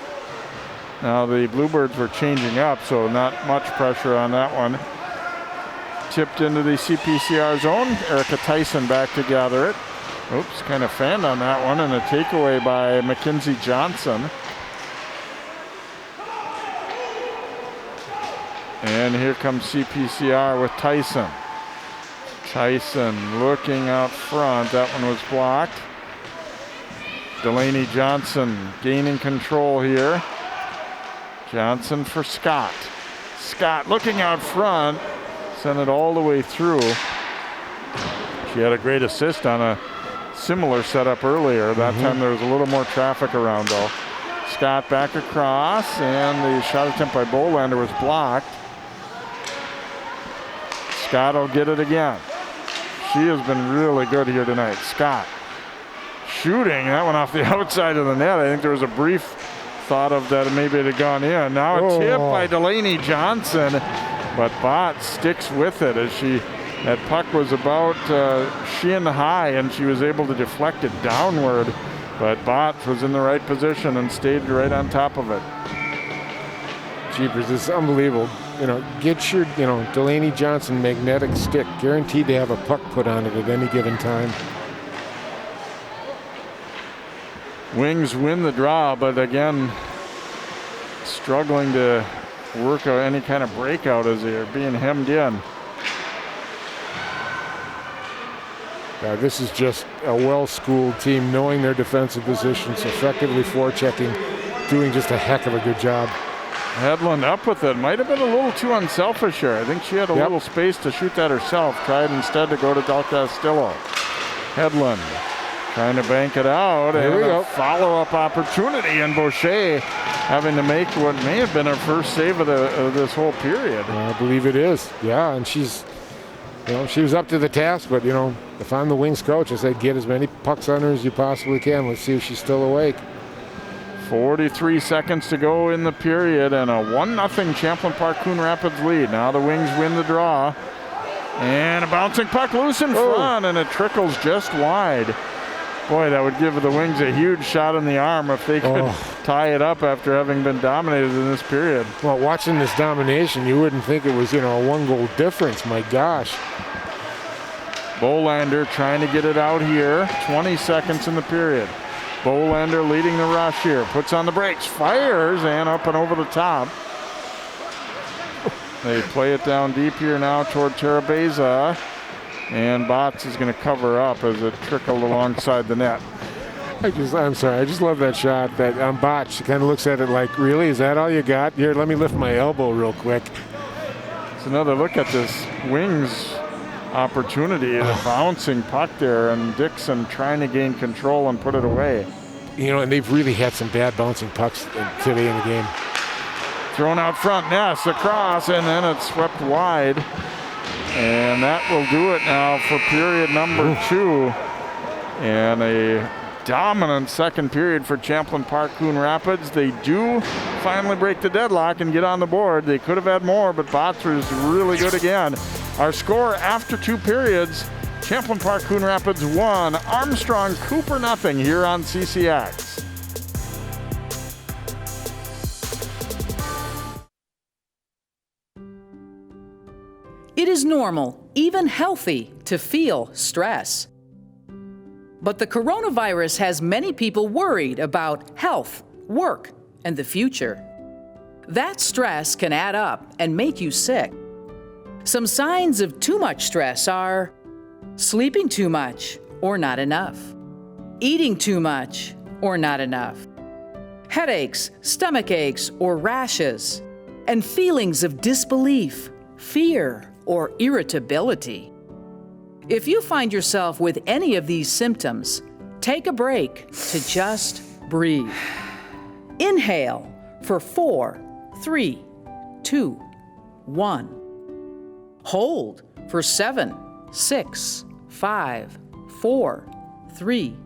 Now the Bluebirds were changing up, so not much pressure on that one. Tipped into the CPCR zone. Erica Tyson back to gather it. Oops, kind of fanned on that one, and a takeaway by Mackenzie Johnson. And here comes CPCR with Tyson. Tyson looking out front. That one was blocked. Delaney Johnson gaining control here. Johnson for Scott. Scott looking out front. Sent it all the way through. She had a great assist on a similar setup earlier. That time there was a little more traffic around though. Scott back across, and the shot attempt by Bolander was blocked. Scott will get it again. She has been really good here tonight. Scott shooting, that one off the outside of the net. I think there was a brief thought of that maybe it had gone in. Now a tip by Delaney Johnson, but Bott sticks with it as that puck was about shin high and she was able to deflect it downward, but Bott was in the right position and stayed right on top of it. Jeepers, it's unbelievable. Get your, Delaney Johnson magnetic stick, guaranteed to have a puck put on it at any given time. Wings win the draw, but again, struggling to work out any kind of breakout as they're being hemmed in. This is just a well-schooled team, knowing their defensive positions, effectively forechecking, doing just a heck of a good job. Hedlund up with it. Might have been a little too unselfish here. I think she had a little space to shoot that herself. Tried instead to go to Del Castillo. Hedlund trying to bank it out. Here we go. Follow-up opportunity, and Boucher having to make what may have been her first save of this whole period. I believe it is. Yeah, and she's, she was up to the task, but, if I'm the Wings coach, I said get as many pucks on her as you possibly can. Let's see if she's still awake. 43 seconds to go in the period, and a 1-0 Champlin Park-Coon Rapids lead. Now the Wings win the draw. And a bouncing puck loose in front, and it trickles just wide. Boy, that would give the Wings a huge shot in the arm if they could tie it up after having been dominated in this period. Well, watching this domination, you wouldn't think it was, a 1-goal difference. My gosh. Bolander trying to get it out here. 20 seconds in the period. Bolander leading the rush here. Puts on the brakes, fires, and up and over the top. They play it down deep here now toward Terabeza. And Botts is going to cover up as it trickled alongside the net. I'm sorry. I just love that shot. That Botts, she kind of looks at it like, really? Is that all you got? Here, let me lift my elbow real quick. It's another look at this Wings opportunity. The bouncing puck there, and Dixon trying to gain control and put it away. You know, and they've really had some bad bouncing pucks today in the game. Thrown out front, Ness across, and then it's swept wide. And that will do it now for period number 2. And a dominant second period for Champlin Park-Coon Rapids. They do finally break the deadlock and get on the board. They could have had more, but Botzer is really good again. Our score after 2 periods, Champlin Park-Coon Rapids 1, Armstrong-Cooper nothing here on CCX. It is normal, even healthy, to feel stress. But the coronavirus has many people worried about health, work, and the future. That stress can add up and make you sick. Some signs of too much stress are sleeping too much or not enough, eating too much or not enough, headaches, stomach aches, or rashes, and feelings of disbelief, fear, or irritability. If you find yourself with any of these symptoms, take a break to just breathe. Inhale for 4, 3, 2, 1. Hold for 7, 6, 5, 4, 3,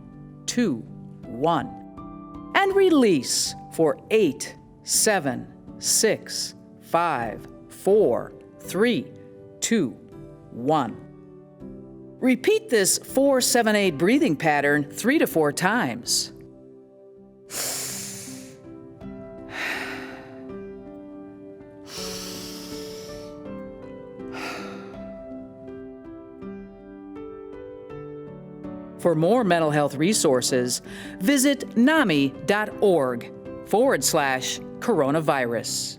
2, 1. And release for 8, 7, 6, 5, 4, 3, 2, 1. Repeat this 4-7-8 breathing pattern 3 to 4 times. For more mental health resources, visit NAMI.org/coronavirus.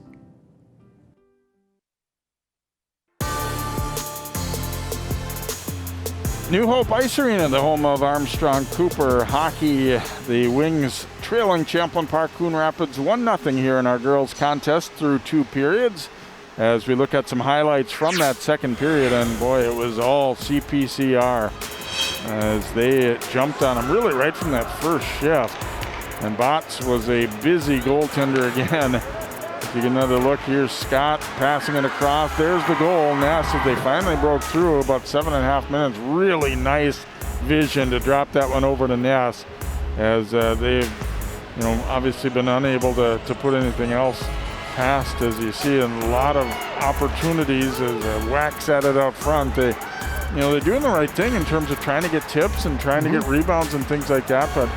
New Hope Ice Arena, the home of Armstrong-Cooper hockey. The Wings trailing Champlin Park-Coon Rapids 1-0 here in our girls contest through 2 periods. As we look at some highlights from that second period, and boy, it was all CPCR as they jumped on them really right from that first shift. And Bots was a busy goaltender again. You get another look, here's Scott passing it across. There's the goal. Ness, as they finally broke through about 7.5 minutes. Really nice vision to drop that one over to Ness, as they've obviously been unable to put anything else past, as you see, and a lot of opportunities as Wax at it out front. They're doing the right thing in terms of trying to get tips and trying to get rebounds and things like that, but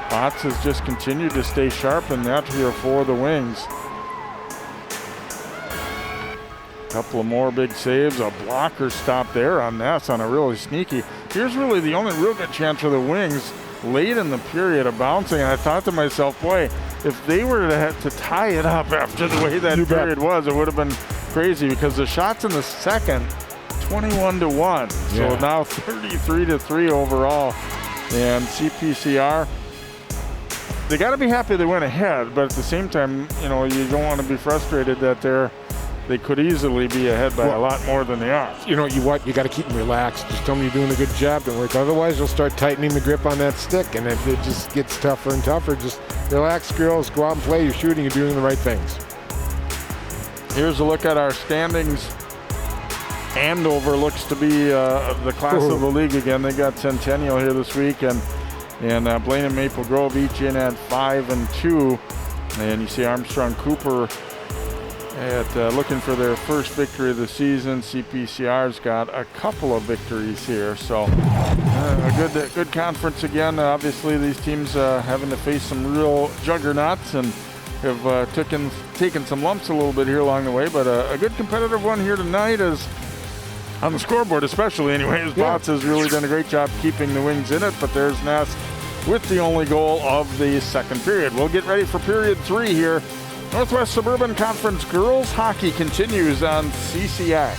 Bots has just continued to stay sharp in that here for the Wings. Couple of more big saves, a blocker stop there on Ness on a really sneaky. Here's really the only real good chance for the Wings late in the period of bouncing, and I thought to myself, boy, if they were to tie it up after the way that period was, it would have been crazy, because the shots in the second, 21-1. So now 33-3 overall. And CPCR, they got to be happy they went ahead, but at the same time, you don't want to be frustrated that they could easily be ahead by a lot more than they are. You got to keep them relaxed. Just tell them you're doing a good job. Don't work. Otherwise, you'll start tightening the grip on that stick, and if it just gets tougher and tougher, just relax, girls. Go out and play. You're shooting. You're doing the right things. Here's a look at our standings. Andover looks to be the class of the league again. They got Centennial here this week, and Blaine and Maple Grove each in at 5-2. And you see Armstrong-Cooper looking for their first victory of the season. CPCR's got a couple of victories here, so a good conference again. Obviously, these teams having to face some real juggernauts and have taken some lumps a little bit here along the way, but a good competitive one here tonight, as on the scoreboard especially anyways. Bots has really done a great job keeping the Wings in it, but there's Ness with the only goal of the second period. We'll get ready for period 3 here. Northwest Suburban Conference girls hockey continues on CCX.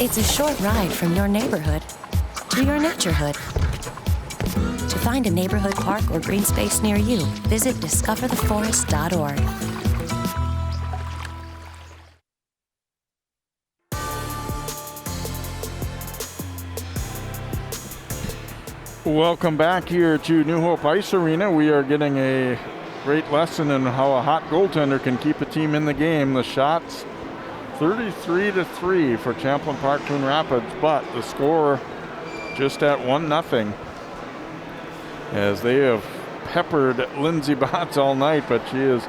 It's a short ride from your neighborhood to your naturehood. To find a neighborhood park or green space near you, visit discovertheforest.org. Welcome back here to New Hope Ice Arena. We are getting a great lesson in how a hot goaltender can keep a team in the game. The shots 33-3 for Champlin Park-Coon Rapids, but the score just at 1-0 as they have peppered Lindsay Botts all night, but she has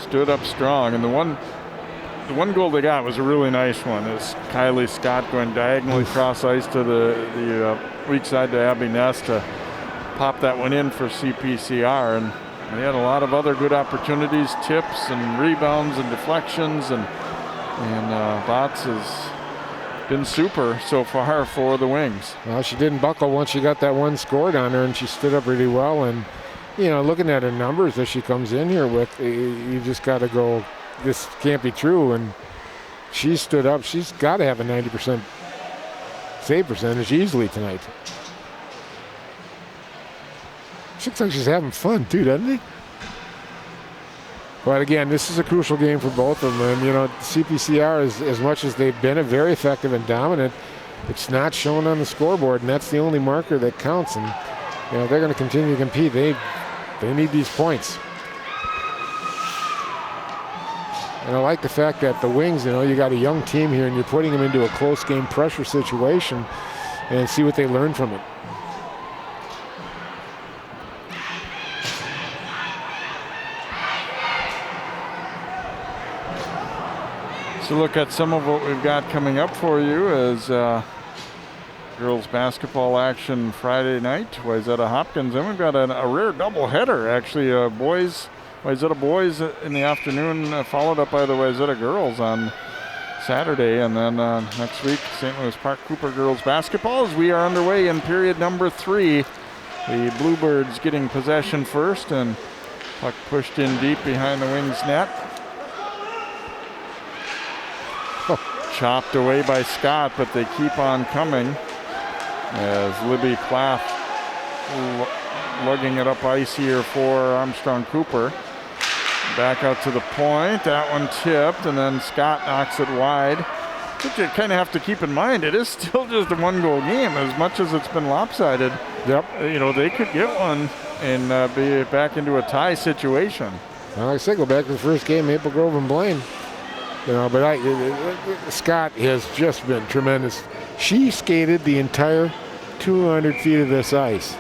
stood up strong. And the one goal they got was a really nice one. It's Kylie Scott going diagonally across ice to the weak side to Abby Ness to pop that one in for CPCR. And they had a lot of other good opportunities, tips and rebounds and deflections, and Botts has been super so far for the Wings. Well, she didn't buckle once she got that one scored on her, and she stood up really well. And, looking at her numbers that she comes in here with, you just got to go, this can't be true. And she stood up. She's got to have a 90% save percentage easily tonight. She looks like she's having fun too, doesn't she? But again, this is a crucial game for both of them. And CPCR, as much as they've been very effective and dominant, it's not shown on the scoreboard, and that's the only marker that counts. And they're going to continue to compete. They need these points. And I like the fact that the Wings, you got a young team here and you're putting them into a close game pressure situation and see what they learn from it. So look at some of what we've got coming up for you as girls basketball action Friday night. Wayzata Hopkins, and we've got a rare doubleheader actually. Wayzata boys in the afternoon, followed up by the Wayzata girls on Saturday, and then next week St. Louis Park-Cooper girls basketball as we are underway in period number 3. The Bluebirds getting possession first, and puck pushed in deep behind the Wings net. Chopped away by Scott, but they keep on coming as Libby Plath lugging it up ice here for Armstrong-Cooper. Back out to the point. That one tipped, and then Scott knocks it wide. But you kind of have to keep in mind, it is still just a one-goal game. As much as it's been lopsided, Yep. They could get one and be back into a tie situation. Well, like I said, go back to the first game, Maple Grove and Blaine. But Scott has just been tremendous. She skated the entire 200 feet of this ice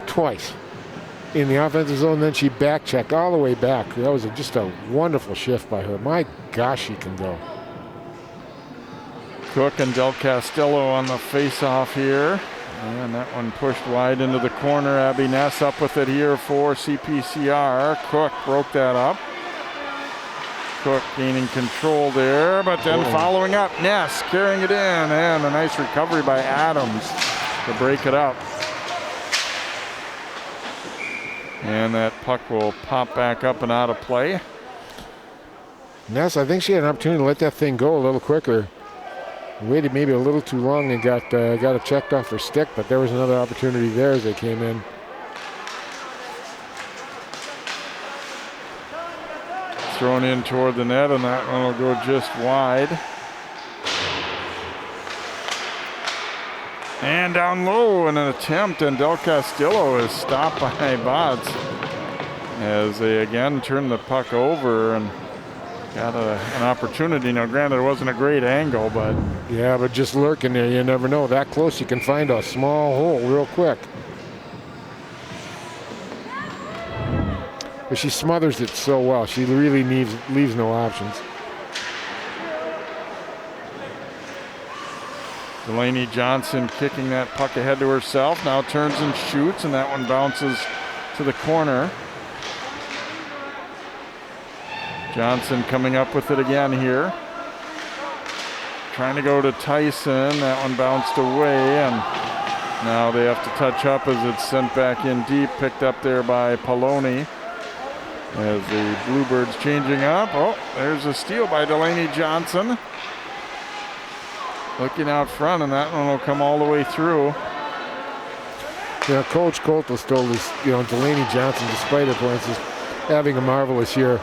twice in the offensive zone, then she back-checked all the way back. That was just a wonderful shift by her. My gosh, she can go. Cook and Del Castillo on the face-off here. And that one pushed wide into the corner. Abby Ness up with it here for CPCR. Cook broke that up. Cook gaining control there, but then following up, Ness carrying it in, and a nice recovery by Adams to break it up. And that puck will pop back up and out of play. Ness, I think she had an opportunity to let that thing go a little quicker. Waited maybe a little too long and got it checked off her stick, but there was another opportunity there as they came in. Thrown in toward the net, and that one will go just wide. And down low in an attempt, and Del Castillo is stopped by Botts as they again turn the puck over and got an opportunity. Now, granted, it wasn't a great angle, but... Yeah, but just lurking there, you never know. That close, you can find a small hole real quick. But she smothers it so well. She really leaves no options. Delaney Johnson kicking that puck ahead to herself. Now turns and shoots, and that one bounces to the corner. Johnson coming up with it again here. Trying to go to Tyson. That one bounced away, and now they have to touch up as it's sent back in deep. Picked up there by Poloni. As the Bluebirds changing up. Oh, there's a steal by Delaney Johnson. looking out front, and that one will come all the way through. Yeah, Coach Coltis told us, Delaney Johnson, despite her points, is having a marvelous year.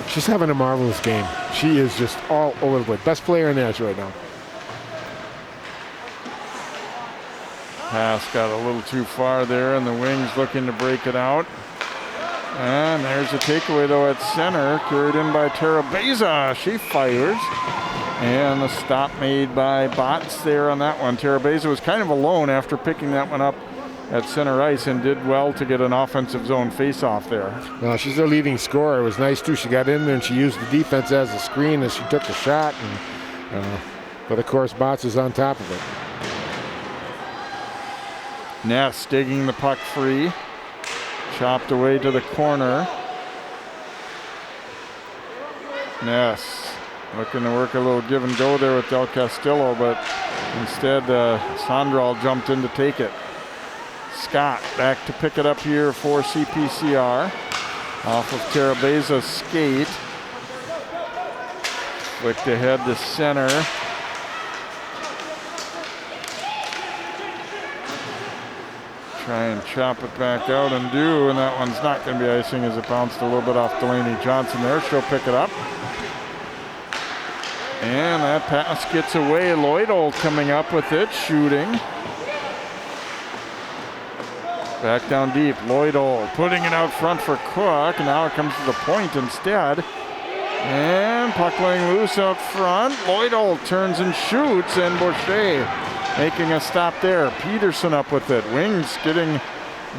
She's having a marvelous game. She is just all over the place. Best player in Nash right now. Pass got a little too far there, and the Wings looking to break it out. And there's a takeaway, though, at center, carried in by Terabeza. She fires. And the stop made by Bots there on that one. Terabeza was kind of alone after picking that one up at center ice and did well to get an offensive zone face-off there. Well, she's their leading scorer. It was nice, too. She got in there and she used the defense as a screen as she took the shot. But, of course, Bots is on top of it. Ness digging the puck free. Chopped away to the corner. Ness looking to work a little give and go there with Del Castillo, but instead Sondral jumped in to take it. Scott back to pick it up here for CPCR. Off of Terabeza's skate. Flicked ahead to center. Try and chop it back out and that one's not going to be icing as it bounced a little bit off Delaney Johnson there. She'll pick it up. And that pass gets away. Lloydol coming up with it, shooting. Back down deep, Lloydol putting it out front for Cook. Now it comes to the point instead. And puck laying loose out front. Lloydol turns and shoots, and Boucher making a stop there. Peterson up with it. Wings getting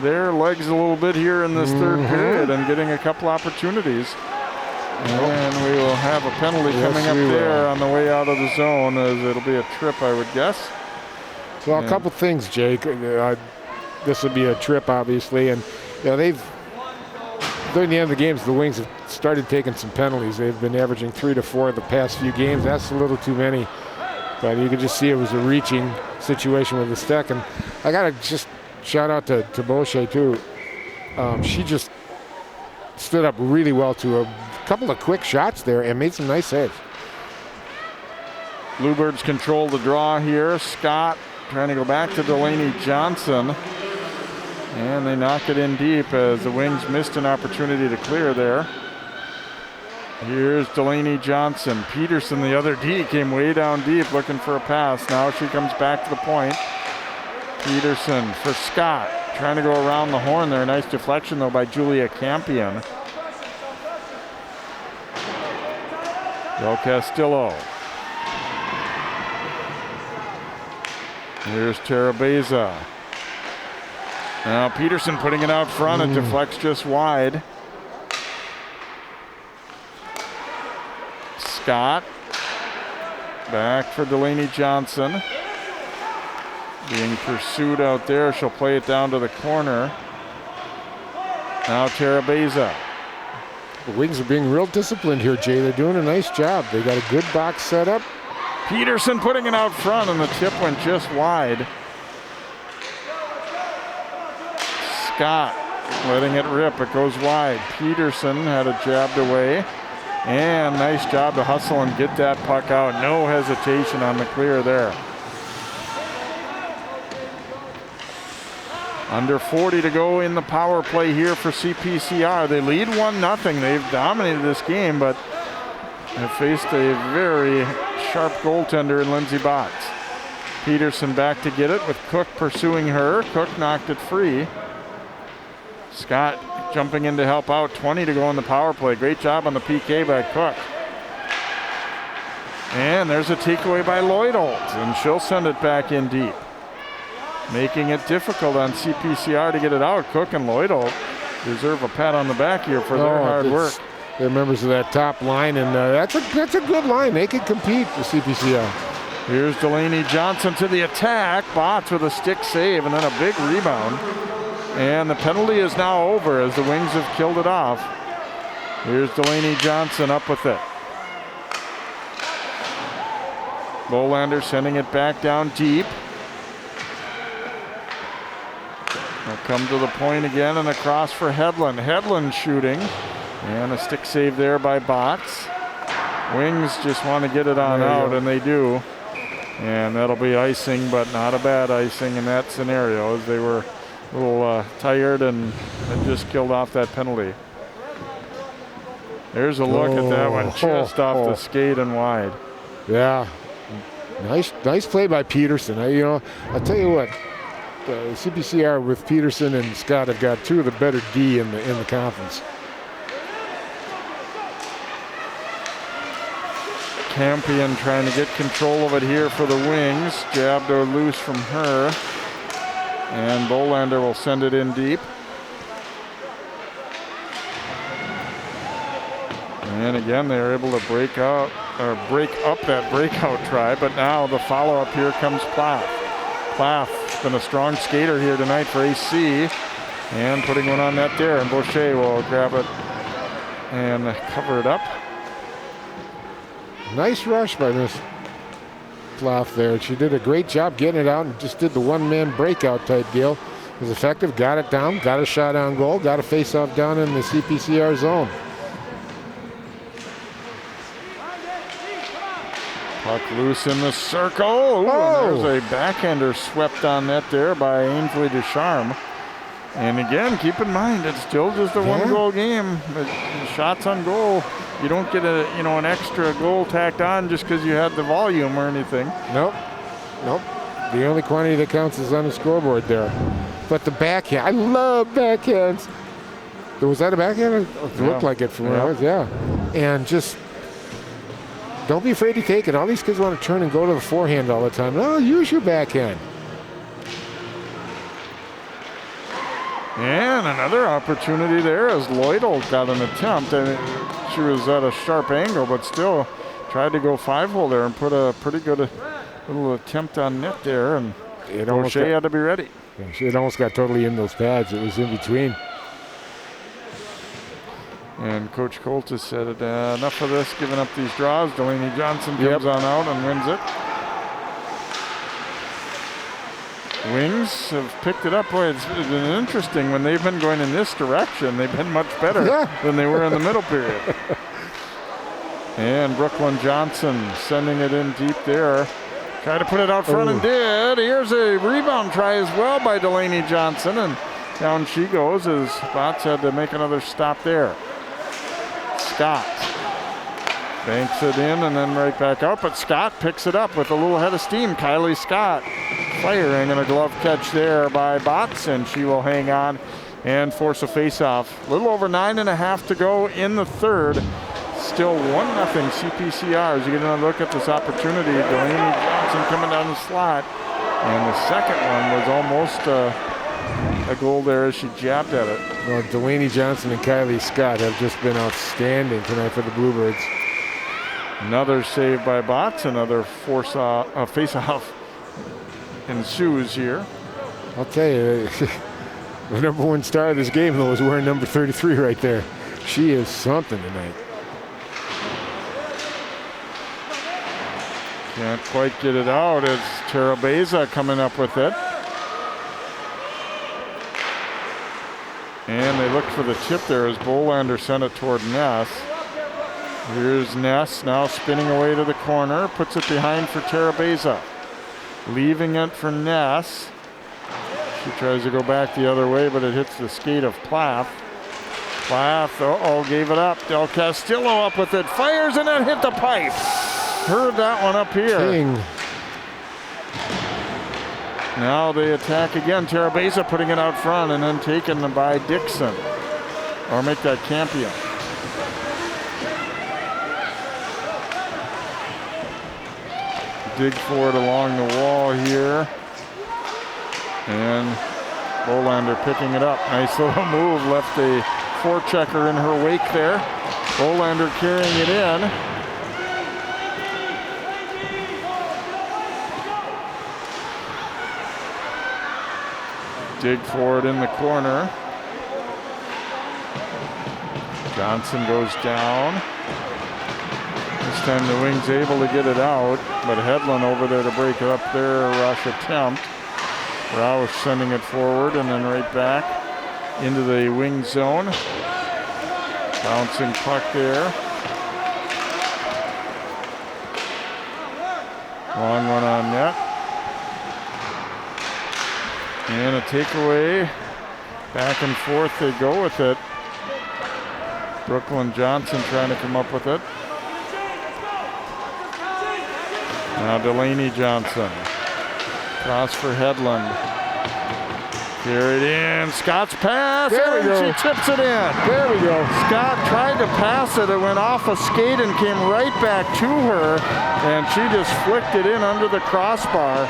their legs a little bit here in this third period and getting a couple opportunities. And we will have a penalty coming up there on the way out of the zone, as it'll be a trip, I would guess. Well, a couple things, Jake. This would be a trip, obviously, and they've during the end of the games, the Wings have started taking some penalties. They've been averaging 3 to 4 the past few games. That's a little too many. But you could just see it was a reaching situation with the stick. And I got to just shout out to Boucher, too. She just stood up really well to a couple of quick shots there and made some nice saves. Bluebirds control the draw here. Scott trying to go back to Delaney Johnson. And they knock it in deep as the Wings missed an opportunity to clear there. Here's Delaney Johnson. Peterson, the other D, came way down deep looking for a pass. Now she comes back to the point. Peterson for Scott. Trying to go around the horn there. Nice deflection, though, by Julia Campion. Del Castillo. Here's Terabeza. Now Peterson putting it out front. It deflects just wide. Scott back for Delaney Johnson. Being pursued out there. She'll play it down to the corner. Now Terabeza. The Wings are being real disciplined here, Jay. They're doing a nice job. They got a good box set up. Peterson putting it out front, and the tip went just wide. Scott letting it rip. It goes wide. Peterson had it jabbed away. And nice job to hustle and get that puck out. No hesitation on the clear there. Under 40 to go in the power play here for CPCR. They lead 1-0. They've dominated this game, but have faced a very sharp goaltender in Lindsay Botts. Peterson back to get it with Cook pursuing her. Cook knocked it free. Scott jumping in to help out. 20 to go in the power play. Great job on the PK by Cook. And there's a takeaway by Lloydholt, and she'll send it back in deep. Making it difficult on CPCR to get it out. Cook and Lloydholt deserve a pat on the back here for their hard work. They're members of that top line, and that's a good line. They can compete with CPCR. Here's Delaney Johnson to the attack. Botts with a stick save and then a big rebound. And the penalty is now over as the Wings have killed it off. Here's Delaney Johnson up with it. Bolander sending it back down deep. They'll come to the point again and across for Hedlund. Hedlund shooting. And a stick save there by Botts. Wings just want to get it on out, and they do. And that'll be icing, but not a bad icing in that scenario, as they were a little tired and had just killed off that penalty. There's a look at that one, just off the skate and wide. Yeah, nice play by Peterson. I'll tell you what, CPCR with Peterson and Scott have got two of the better D in the conference. Campion trying to get control of it here for the Wings. Jabbed or loose from her. And Bolander will send it in deep. And again, they are able to break up that breakout try, but now the follow-up here comes Plath. Plath's been a strong skater here tonight for AC, and putting one on net there, and Boucher will grab it and cover it up. Nice rush by Miss Plath there. She did a great job getting it out and just did the one-man breakout type deal. It was effective, got it down, got a shot on goal, got a face-off down in the CPCR zone. Puck loose in the circle. Ooh, and there's a backhander swept on net there by Ainsley Ducharme. And again, keep in mind, it's still just a one-goal game. The shots on goal, you don't get an extra goal tacked on just because you had the volume or anything. Nope. The only quantity that counts is on the scoreboard there. But the backhand, I love backhands. Was that a backhand? It looked like it from where I was, And just don't be afraid to take it. All these kids want to turn and go to the forehand all the time. No, use your backhand. And another opportunity there as Lloydel got an attempt. And she was at a sharp angle, but still tried to go 5-hole there and put a pretty good little attempt on net there. And O'Shea had to be ready. It almost got totally in those pads. It was in between. And Coach Colt has said, enough of this, giving up these draws. Delaney Johnson comes on out and wins it. Wings have picked it up. Boy, it's been interesting. When they've been going in this direction, they've been much better than they were in the middle period. And Brooklyn Johnson sending it in deep there. Tried to put it out front and did. Here's a rebound try as well by Delaney Johnson. And down she goes as Spots had to make another stop there. Scott banks it in and then right back out, but Scott picks it up with a little head of steam. Kylie Scott firing, and a glove catch there by Botts, and she will hang on and force a face-off. A little over 9.5 to go in the third. Still 1-0 CPCR as you get another look at this opportunity. Delaney Johnson coming down the slot, and the second one was almost a goal there as she jabbed at it. Well, Delaney Johnson and Kylie Scott have just been outstanding tonight for the Bluebirds. Another save by Botts, another face-off ensues here. I'll tell you, the number one star of this game, though, is wearing number 33 right there. She is something tonight. Can't quite get it out. It's Terabeza coming up with it. And they looked for the tip there as Bolander sent it toward Ness. Here's Ness now spinning away to the corner, puts it behind for Terabeza. Leaving it for Ness. She tries to go back the other way, but it hits the skate of Plath. Plath, gave it up. Del Castillo up with it, fires and then hit the pipe. Heard that one up here. King. Now they attack again. Terabeza putting it out front and then taken by Dixon. Or make that Campion. Dig for it along the wall here. And Bolander picking it up. Nice little move. Left a forechecker in her wake there. Bolander carrying it in. Dig for it in the corner. Johnson goes down. This time the Wings able to get it out, but Hedlund over there to break it up their rush attempt. Roush sending it forward and then right back into the wing zone. Bouncing puck there. Long one on net. And a takeaway. Back and forth they go with it. Brooklyn Johnson trying to come up with it. Now Delaney Johnson. Cross for Hedlund. Carried in. Scott's pass. There we go. She tips it in. There we go. Scott tried to pass it. It went off a skate and came right back to her. And she just flicked it in under the crossbar.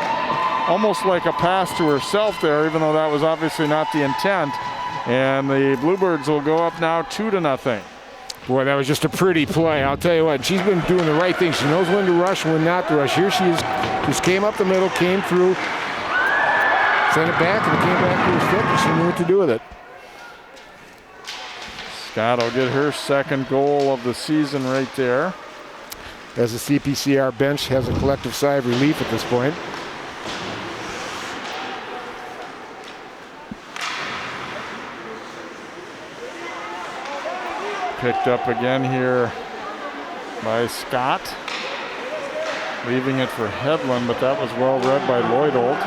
Almost like a pass to herself there, even though that was obviously not the intent. And the Bluebirds will go up now 2-0. Boy, that was just a pretty play. I'll tell you what, she's been doing the right thing. She knows when to rush and when not to rush. Here she is, just came up the middle, came through, sent it back, and it came back to her stick, and she knew what to do with it. Scott will get her second goal of the season right there. As the CPCR bench has a collective sigh of relief at this point. Picked up again here by Scott. Leaving it for Hedlund, but that was well read by Lloydold.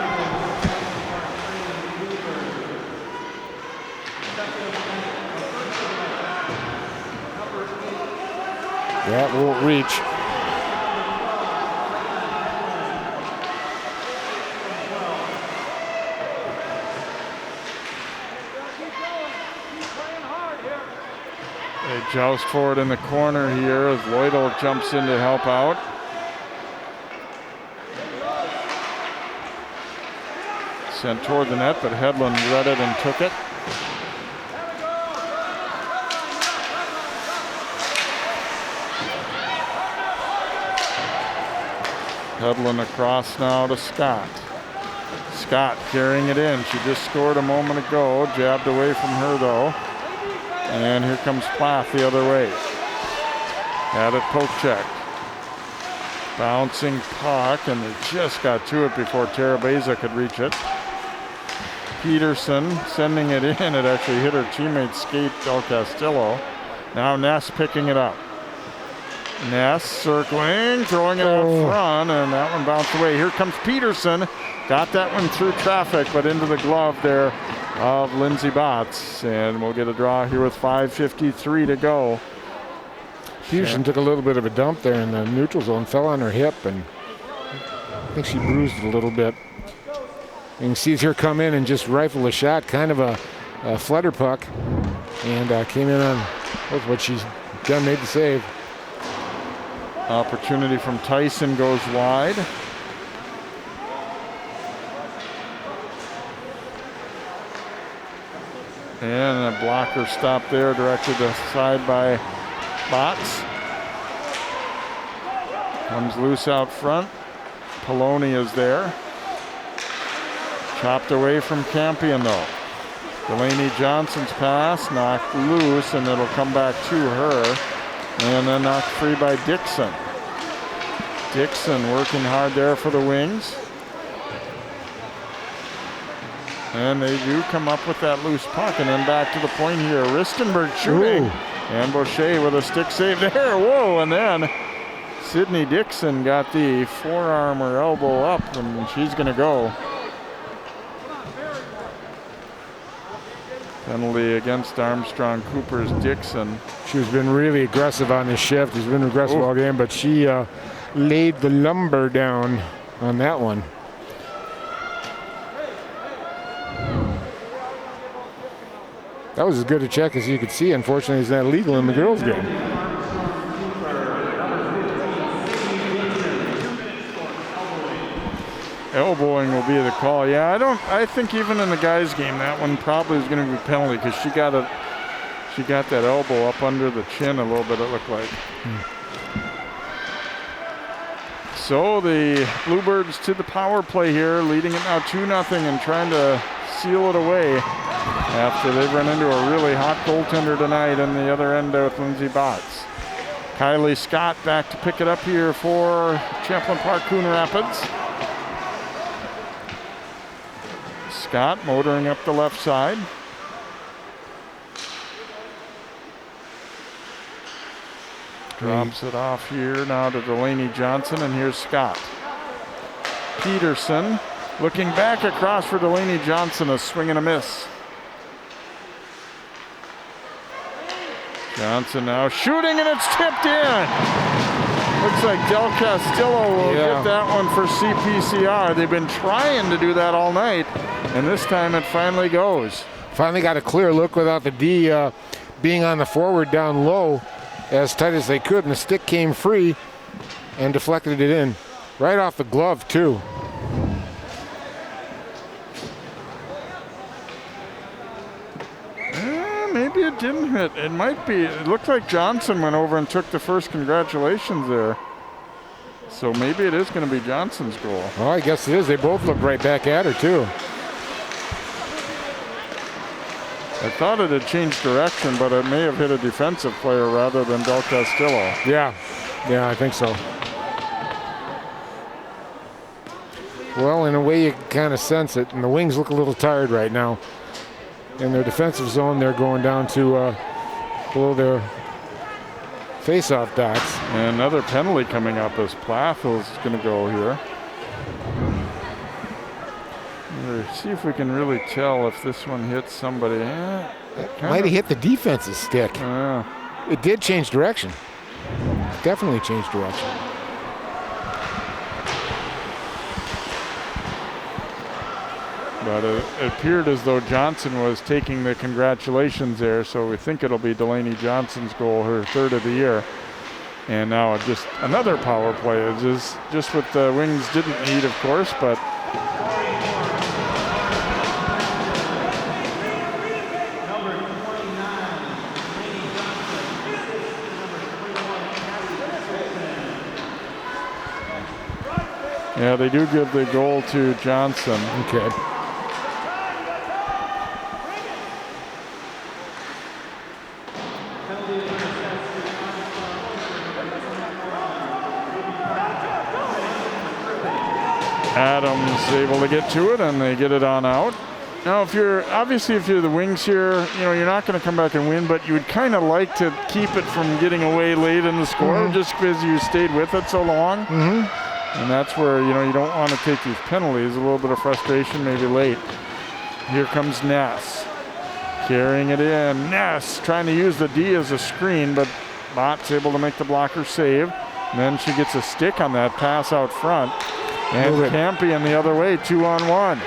That won't reach. They joust for it in the corner here as Lloydold jumps in to help out. Sent toward the net, but Hedlund read it and took it. Hedlund across now to Scott. Scott carrying it in. She just scored a moment ago. Jabbed away from her though. And here comes Plath the other way. Had it poke checked. Bouncing puck, and they just got to it before Terabeza could reach it. Peterson sending it in. It actually hit her teammate's skate, Del Castillo. Now Ness picking it up. Ness circling, throwing it out front, and that one bounced away. Here comes Peterson. Got that one through traffic, but into the glove there of Lindsay Botts. And we'll get a draw here with 5:53 to go. Peterson took a little bit of a dump there in the neutral zone, fell on her hip, and I think she bruised it a little bit. You can see her come in and just rifle a shot, kind of a flutter puck, and came in on what she's done, made the save. Opportunity from Tyson goes wide. And a blocker stop there, directed aside by Botts. Comes loose out front. Poloni is there. Chopped away from Campion though. Delaney Johnson's pass knocked loose, and it'll come back to her. And then knocked free by Dixon. Dixon working hard there for the Wings. And they do come up with that loose puck, and then back to the point here. Ristenberg shooting. Ooh. And Boucher with a stick save there. Whoa, and then Sydney Dixon got the forearm or elbow up, and she's going to go. Penalty against Armstrong-Cooper's Dixon. She's been really aggressive on this shift. She's been aggressive all game, but she laid the lumber down on that one. That was as good a check as you could see. Unfortunately, it's not legal in the girls' game. Elbowing will be the call. Yeah, I think even in the guys' game, that one probably is going to be a penalty because she got that elbow up under the chin a little bit, it looked like. So the Bluebirds to the power play here, leading it now 2-0 and trying to seal it away after they've run into a really hot goaltender tonight on the other end with Lindsay Botts. Kylie Scott back to pick it up here for Champlin Park-Coon Rapids. Scott motoring up the left side. Drops it off here now to Delaney Johnson, and here's Scott. Peterson. Looking back across for Delaney Johnson, a swing and a miss. Johnson now shooting, and it's tipped in. Looks like Del Castillo will get that one for CPCR. They've been trying to do that all night, and this time it finally goes. Finally got a clear look without the D being on the forward down low as tight as they could, and the stick came free and deflected it in. Right off the glove, too. Maybe it didn't hit. It might be. It looked like Johnson went over and took the first congratulations there. So maybe it is going to be Johnson's goal. Well, I guess it is. They both look right back at her, too. I thought it had changed direction, but it may have hit a defensive player rather than Del Castillo. Yeah, I think so. Well, in a way, you kind of sense it, and the Wings look a little tired right now. In their defensive zone, they're going down to below their face-off dots. And another penalty coming up as Plath is going to go here. Let's see if we can really tell if this one hits somebody. Might have hit the defense's stick. It did change direction. Definitely changed direction. But it appeared as though Johnson was taking the congratulations there, so we think it'll be Delaney Johnson's goal, her third of the year. And now just another power play. It's just what the Wings didn't need, of course, but yeah, they do give the goal to Johnson. Okay. Adams able to get to it, and they get it on out. Now, if you're the Wings here, you're not going to come back and win, but you would kind of like to keep it from getting away late in the score, just because you stayed with it so long. And that's where, you don't want to take these penalties. A little bit of frustration, maybe late. Here comes Ness. Carrying it in. Ness trying to use the D as a screen, but Bott's able to make the blocker save. And then she gets a stick on that pass out front. And Campion the other way, 2-on-1.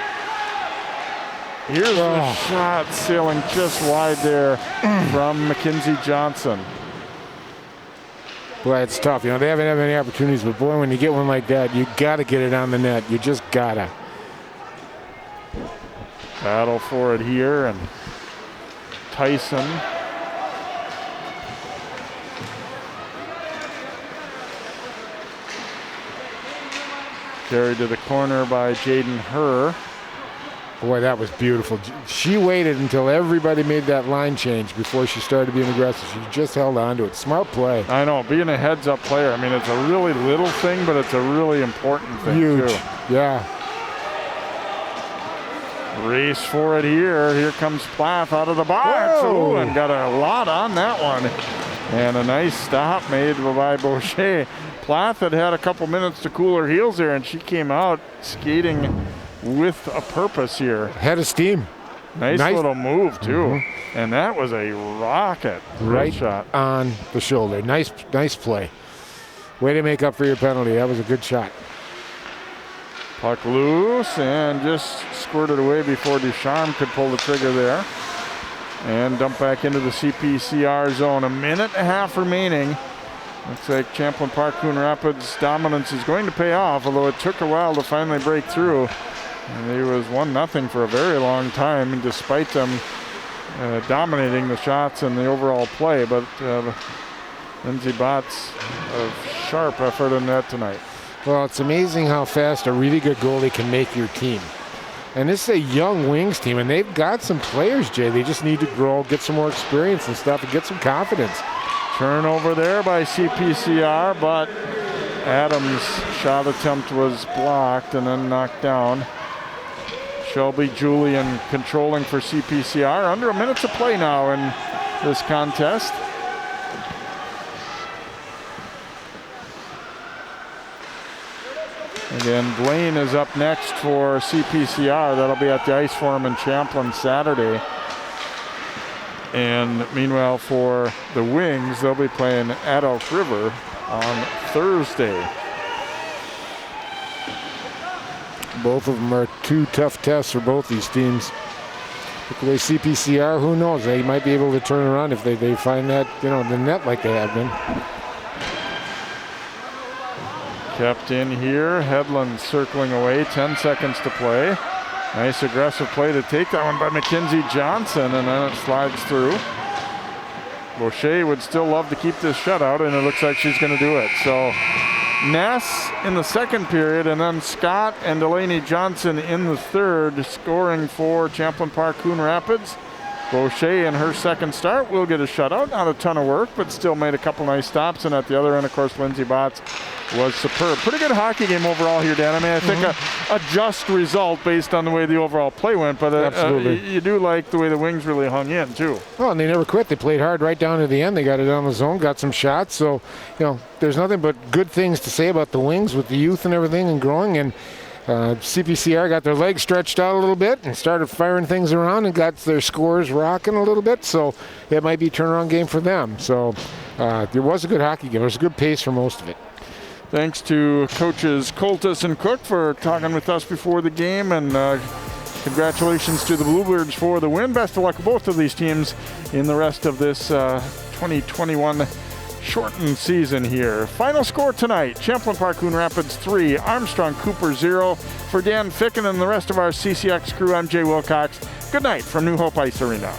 Here's the shot sailing just wide there from Mackenzie Johnson. Boy, it's tough. They haven't had many opportunities, but boy, when you get one like that, you got to get it on the net. You just got to. Battle for it here, and Tyson. Carried to the corner by Jaden Herr. Boy, that was beautiful. She waited until everybody made that line change before she started being aggressive. She just held on to it. Smart play. I know, being a heads-up player. I mean, it's a really little thing, but it's a really important thing, Huge. too. Yeah. Race for it here. Here comes Plath out of the box. Ooh, and got a lot on that one. And a nice stop made by Boucher. Plath had a couple minutes to cool her heels there, and she came out skating with a purpose here. Head of steam. Nice little move, too. And that was a rocket. Right shot on the shoulder. Nice play. Way to make up for your penalty. That was a good shot. Puck loose and just squirted away before Ducharme could pull the trigger there. And dump back into the CPCR zone. 1.5 minutes remaining. Looks like Champlin Park-Coon Rapids' dominance is going to pay off, although it took a while to finally break through. And it was 1-0 for a very long time, and despite them dominating the shots and the overall play. But Lindsay Botts of sharp effort in that tonight. Well, it's amazing how fast a really good goalie can make your team. And this is a young Wings team, and they've got some players, Jay. They just need to grow, get some more experience and stuff, and get some confidence. Turnover there by CPCR, but Adams' shot attempt was blocked and then knocked down. Shelby Julian controlling for CPCR. Under 1 minute to play now in this contest. Again, Blaine is up next for CPCR. That'll be at the Ice Forum in Champlin Saturday. And meanwhile, for the Wings, they'll be playing at Elk River on Thursday. Both of them are two tough tests for both these teams. Look away CPCR, who knows? They might be able to turn around if they find that, the net like they have been. Kept in here, Hedlund circling away, 10 seconds to play. Nice aggressive play to take that one by Mackenzie Johnson, and then it slides through. Boucher would still love to keep this shutout, and it looks like she's going to do it. So Ness in the second period, and then Scott and Delaney Johnson in the third, scoring for Champlin Park-Coon Rapids. Boucher in her second start will get a shutout. Not a ton of work, but still made a couple nice stops. And at the other end, of course, Lindsay Botts was superb. Pretty good hockey game overall here, Dan. I mean, I think a just result based on the way the overall play went, but you do like the way the Wings really hung in, too. Well, and they never quit. They played hard right down to the end. They got it on the zone, got some shots. So, there's nothing but good things to say about the Wings with the youth and everything and growing. And CPCR got their legs stretched out a little bit and started firing things around and got their scores rocking a little bit. So it might be a turnaround game for them. So it was a good hockey game. It was a good pace for most of it. Thanks to coaches Coltis and Cook for talking with us before the game, and congratulations to the Bluebirds for the win. Best of luck to both of these teams in the rest of this 2021 shortened season here. Final score tonight, Champlin Park-Coon Rapids 3, Armstrong-Cooper 0. For Dan Ficken and the rest of our CCX crew, I'm Jay Wilcox. Good night from New Hope Ice Arena.